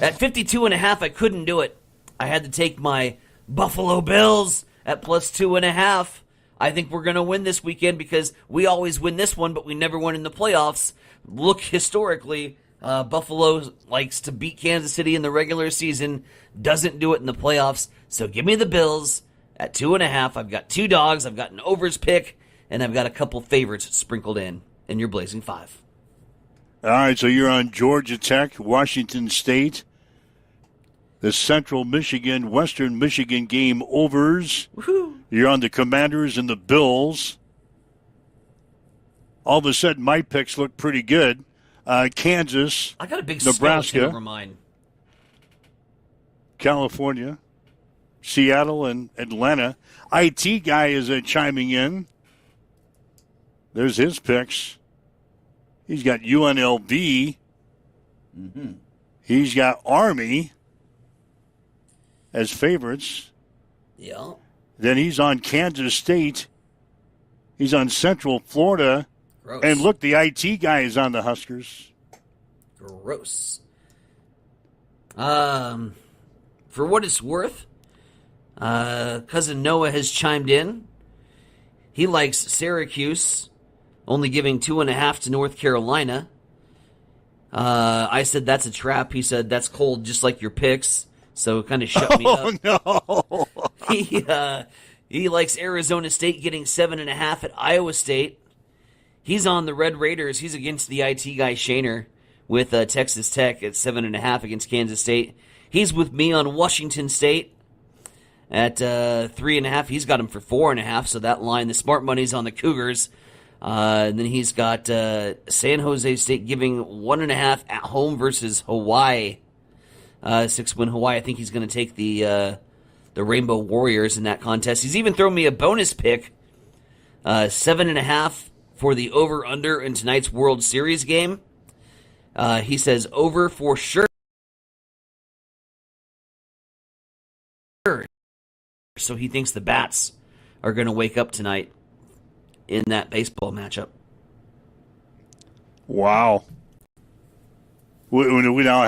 At 52.5, I couldn't do it. I had to take my Buffalo Bills at +2.5. I think we're going to win this weekend because we always win this one, but we never win in the playoffs. Look historically, Buffalo likes to beat Kansas City in the regular season, doesn't do it in the playoffs. So give me the Bills at 2.5. I've got 2 dogs, I've got an overs pick, and I've got a couple favorites sprinkled in your Blazing 5. All right, so you're on Georgia Tech, Washington State, the Central Michigan, Western Michigan game overs. Woohoo! You're on the Commanders and the Bills. All of a sudden, my picks look pretty good. Kansas, I got a big Nebraska, over mine. California, Seattle, and Atlanta. IT guy is chiming in. There's his picks. He's got UNLV. Mm-hmm. He's got Army as favorites. Yeah. Then he's on Kansas State. He's on Central Florida. Gross. And look, the IT guy is on the Huskers. Gross. For what it's worth, Cousin Noah has chimed in. He likes Syracuse, only giving 2.5 to North Carolina. I said that's a trap. He said that's cold, just like your picks. So it kind of shut me up. Oh, no. He likes Arizona State getting 7.5 at Iowa State. He's on the Red Raiders. He's against the IT guy, Shaner, with Texas Tech at 7.5 against Kansas State. He's with me on Washington State at 3.5. He's got him for 4.5, so that line, the smart money's on the Cougars. And then he's got San Jose State giving 1.5 at home versus Hawaii. 6-win Hawaii. I think he's going to take the Rainbow Warriors in that contest. He's even thrown me a bonus pick, 7.5 for the over-under in tonight's World Series game. He says over for sure. So he thinks the Bats are going to wake up tonight in that baseball matchup. Wow. We now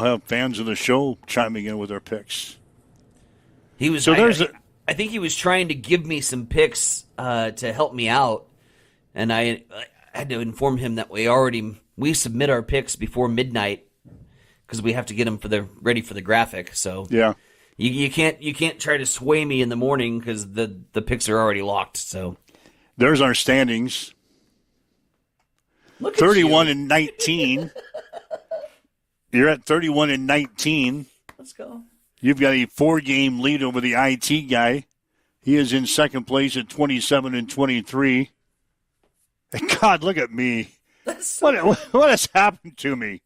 have fans of the show chiming in with their picks. He was. I think he was trying to give me some picks to help me out, and I had to inform him that we submit our picks before midnight because we have to get them ready for the graphic. So yeah. You can't try to sway me in the morning because the picks are already locked. So there's our standings. Look at 31 and 19. You're at 31 and 19. Let's go. You've got a 4-game lead over the IT guy. He is in second place at 27 and 23. And God, look at me. What has happened to me?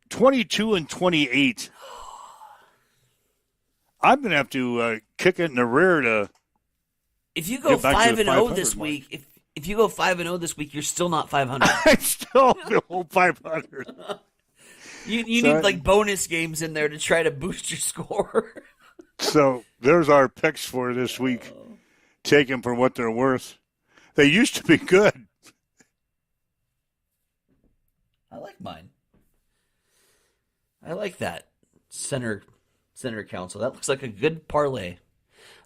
22 and 28. I'm going to have to kick it in the rear to. If you go 5-0 this week, if you go 5-0 this week, you're still not 500. I still feel 500. You need like bonus games in there to try to boost your score. So there's our picks for this week. Take them for what they're worth. They used to be good. I like mine. I like that center council. That looks like a good parlay.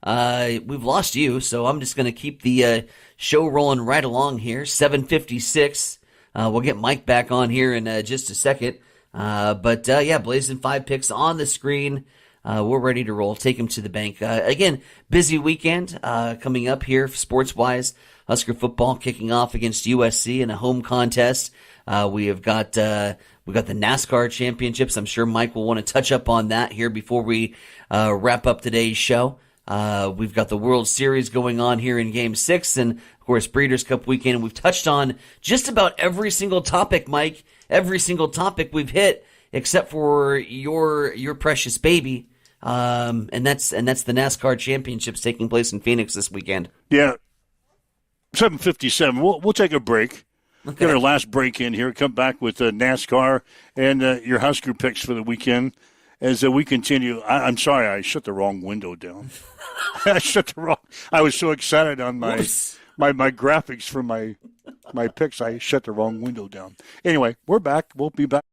We've lost you, so I'm just going to keep the show rolling right along here. 7:56. We'll get Mike back on here in just a second. But Blazing 5 picks on the screen. We're ready to roll. Take him to the bank. Again, busy weekend coming up here sports-wise. Husker football kicking off against USC in a home contest. We've got the NASCAR championships. I'm sure Mike will want to touch up on that here before we wrap up today's show. We've got the World Series going on here in Game 6, and of course Breeders' Cup weekend. We've touched on just about every single topic, Mike. Every single topic we've hit, except for your precious baby, and that's the NASCAR championships taking place in Phoenix this weekend. Yeah, 7:57. We'll take a break. Okay. Get our last break in here. Come back with NASCAR and your Husker picks for the weekend as we continue. I'm sorry, I shut the wrong window down. I was so excited on my graphics for my picks. I shut the wrong window down. Anyway, we're back. We'll be back.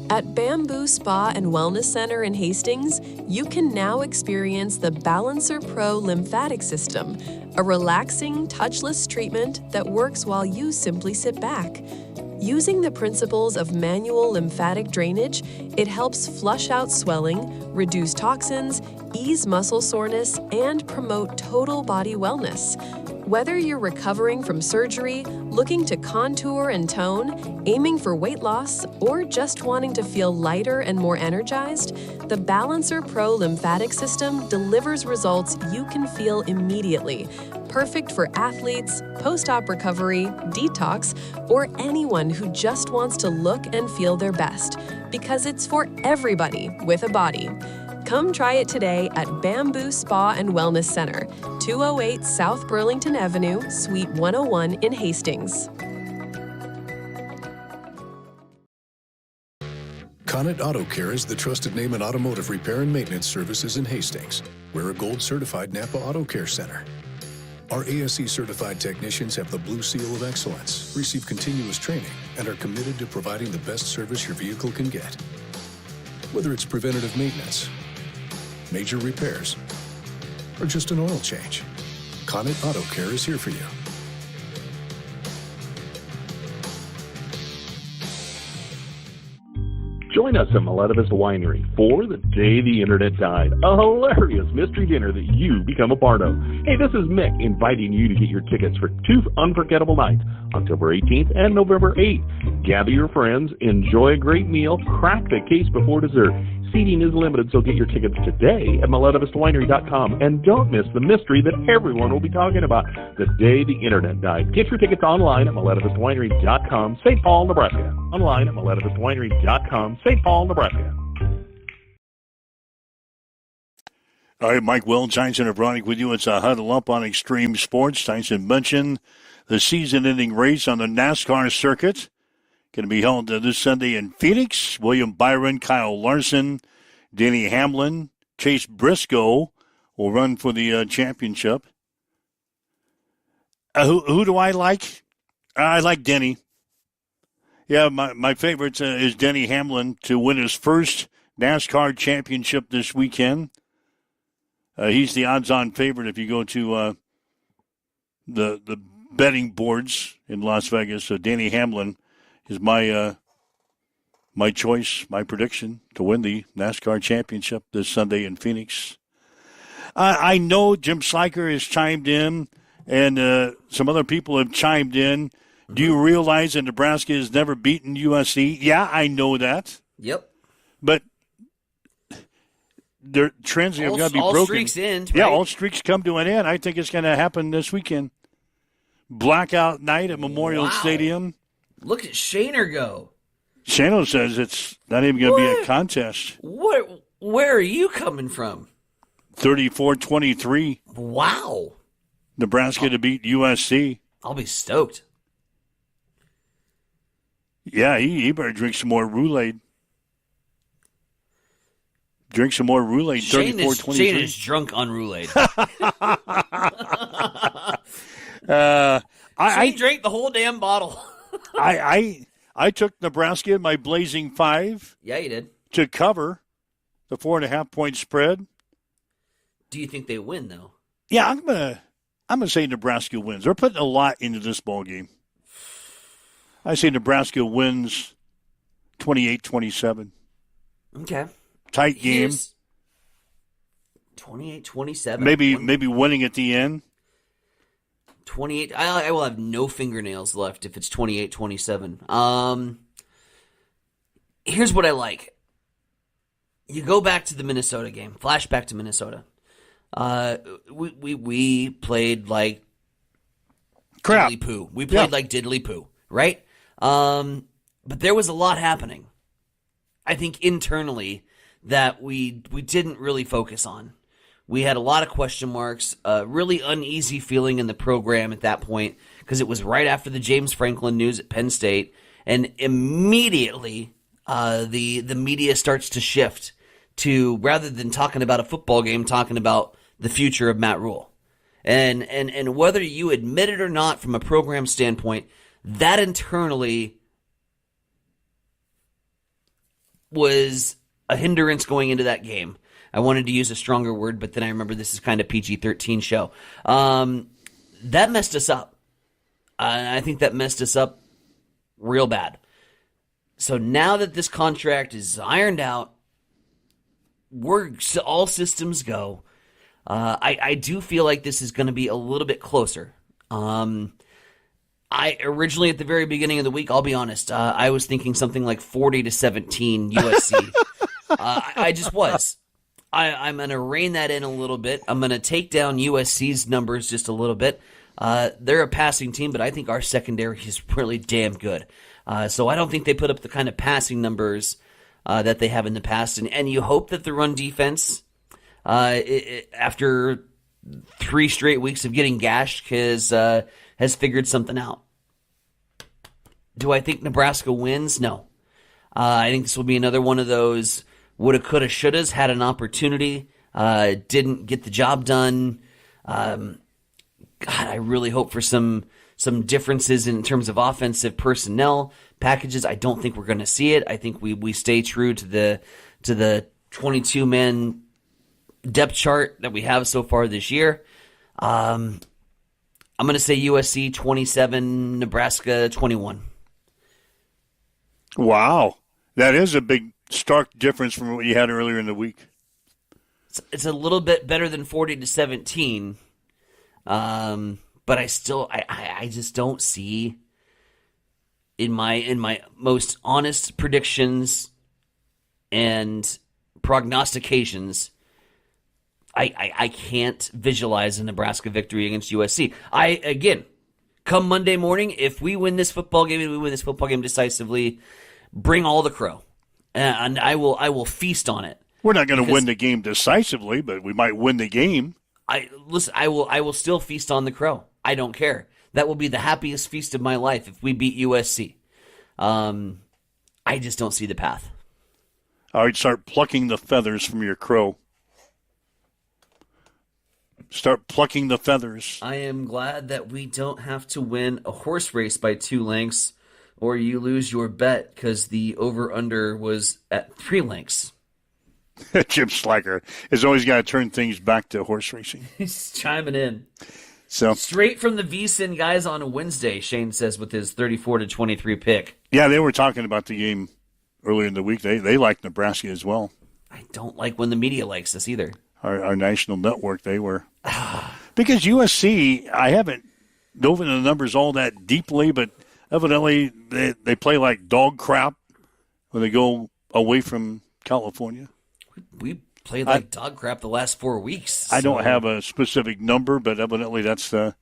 At Bamboo Spa and Wellness Center in Hastings, you can now experience the Balancer Pro lymphatic system, a relaxing, touchless treatment that works while you simply sit back. Using the principles of manual lymphatic drainage, it helps flush out swelling, reduce toxins, ease muscle soreness, and promote total body wellness. Whether you're recovering from surgery, looking to contour and tone, aiming for weight loss, or just wanting to feel lighter and more energized, the Balancer Pro lymphatic system delivers results you can feel immediately. Perfect for athletes, post-op recovery, detox, or anyone who just wants to look and feel their best, because it's for everybody with a body. Come try it today at Bamboo Spa and Wellness Center, 208 South Burlington Avenue, Suite 101 in Hastings. Connet Auto Care is the trusted name in automotive repair and maintenance services in Hastings. We're a gold-certified Napa Auto Care Center. Our ASE-certified technicians have the Blue Seal of Excellence, receive continuous training, and are committed to providing the best service your vehicle can get. Whether it's preventative maintenance, major repairs, or just an oil change, Connet Auto Care is here for you. Join us at Maleta Vista Winery for The Day the Internet Died, a hilarious mystery dinner that you become a part of. Hey, this is Mick inviting you to get your tickets for 2 unforgettable nights, October 18th and November 8th. Gather your friends, enjoy a great meal, crack the case before dessert. Seating is limited, so get your tickets today at MaletaVistaWinery.com, and don't miss the mystery that everyone will be talking about, The Day the Internet Died. Get your tickets online at MaletaVistaWinery.com, St. Paul, Nebraska. Online at MaletaVistaWinery.com, St. Paul, Nebraska. All right, Mike Will, Tyson and Bronick with you. It's a Huddle Up on Extreme Sports. Tyson mentioned the season-ending race on the NASCAR circuit. Going to be held this Sunday in Phoenix. William Byron, Kyle Larson, Denny Hamlin, Chase Briscoe will run for the championship. Who do I like? I like Denny. Yeah, my favorite is Denny Hamlin to win his first NASCAR championship this weekend. He's the odds-on favorite if you go to the betting boards in Las Vegas. So Denny Hamlin is my choice, my prediction to win the NASCAR championship this Sunday in Phoenix. I know Jim Sliker has chimed in, and some other people have chimed in. Do you realize that Nebraska has never beaten USC? Yeah, I know that. Yep. But their trends have got to be broken. All streaks end, right? Yeah, all streaks come to an end. I think it's going to happen this weekend. Blackout night at Memorial Stadium. Look at Shaner go. Shano says it's not even going to be a contest. Where are you coming from? 34-23. Wow. Nebraska to beat USC. I'll be stoked. Yeah, he better drink some more Roulade. Drink some more Roulade. 34-23. Shane is drunk on Roulade. Shane drank the whole damn bottle. I took Nebraska in my Blazing 5. Yeah, you did. To cover the 4.5-point spread. Do you think they win, though? Yeah, I'm gonna say Nebraska wins. They're putting a lot into this ball game. I say Nebraska wins 28-27. Okay. Tight game. 28-27. Maybe winning at the end. 28. I will have no fingernails left if it's 28-27. Here's what I like. You go back to the Minnesota game. Flashback to Minnesota. We played like crap. Diddly poo. We played like diddly poo, right? But there was a lot happening. I think internally that we didn't really focus on. We had a lot of question marks, really uneasy feeling in the program at that point because it was right after the James Franklin news at Penn State, and immediately the media starts to shift to, rather than talking about a football game, talking about the future of Matt Rule. And whether you admit it or not from a program standpoint, that internally was a hindrance going into that game. I wanted to use a stronger word, but then I remember this is kind of PG-13 show. That messed us up. I think that messed us up real bad. So now that this contract is ironed out, we're all systems go. I do feel like this is going to be a little bit closer. I originally, at the very beginning of the week, I'll be honest, I was thinking something like 40-17 USC. I just was. I'm going to rein that in a little bit. I'm going to take down USC's numbers just a little bit. They're a passing team, but I think our secondary is really damn good. So I don't think they put up the kind of passing numbers that they have in the past. And you hope that the run defense, after 3 straight weeks of getting gashed, has figured something out. Do I think Nebraska wins? No. I think this will be another one of those woulda, coulda, shouldas, had an opportunity, didn't get the job done. God, I really hope for some differences in terms of offensive personnel packages. I don't think we're going to see it. I think we stay true to the 22-man depth chart that we have so far this year. I'm going to say USC 27, Nebraska 21. Wow. That is a big stark difference from what you had earlier in the week. It's a little bit better than 40-17, but I just don't see in my most honest predictions and prognostications. I can't visualize a Nebraska victory against USC. Come Monday morning, if we win this football game and we win this football game decisively, bring all the crow, and I will feast on it. We're not going to win the game decisively, but we might win the game. I will still feast on the crow. I don't care. That will be the happiest feast of my life if we beat USC. I just don't see the path. All right, start plucking the feathers from your crow. Start plucking the feathers. I am glad that we don't have to win a horse race by 2 lengths, or you lose your bet because the over-under was at 3 lengths. Jim Slacker has always got to turn things back to horse racing. He's chiming in. So straight from the VSiN guys on a Wednesday, Shane says, with his 34-23 pick. Yeah, they were talking about the game earlier in the week. They like Nebraska as well. I don't like when the media likes us either. Our national network, they were. Because USC, I haven't dove into the numbers all that deeply, but evidently they play like dog crap when they go away from California. We played like dog crap the last 4 weeks. I don't have a specific number, but evidently that's a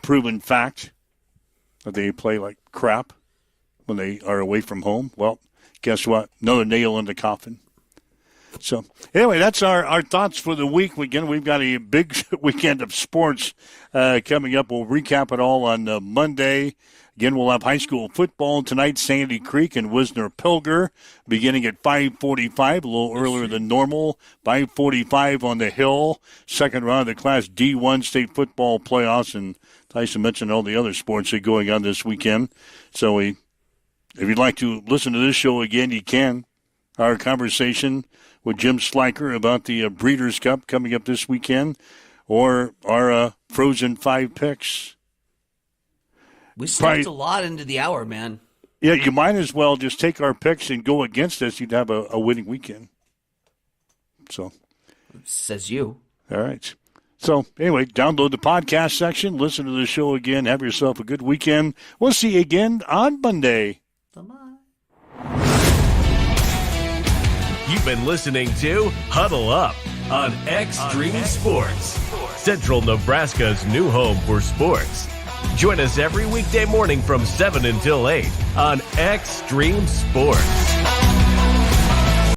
proven fact that they play like crap when they are away from home. Well, guess what? Another nail in the coffin. So, anyway, that's our thoughts for the week. Again, we've got a big weekend of sports coming up. We'll recap it all on Monday. Again, we'll have high school football tonight, Sandy Creek and Wisner-Pilger, beginning at 5:45, a little earlier than normal. 5:45 on the Hill, second round of the Class D1 state football playoffs. And Tyson mentioned all the other sports that are going on this weekend. So if you'd like to listen to this show again, you can. Our conversation with Jim Slacker about the Breeders' Cup coming up this weekend, or our Frozen 5 picks. We stuffed a lot into the hour, man. Yeah, you might as well just take our picks and go against us. You'd have a winning weekend. So, says you. All right. So, anyway, download the podcast section, listen to the show again, have yourself a good weekend. We'll see you again on Monday. You've been listening to Huddle Up on Extreme Sports, Central Nebraska's new home for sports. Join us every weekday morning from 7 until 8 on Extreme Sports.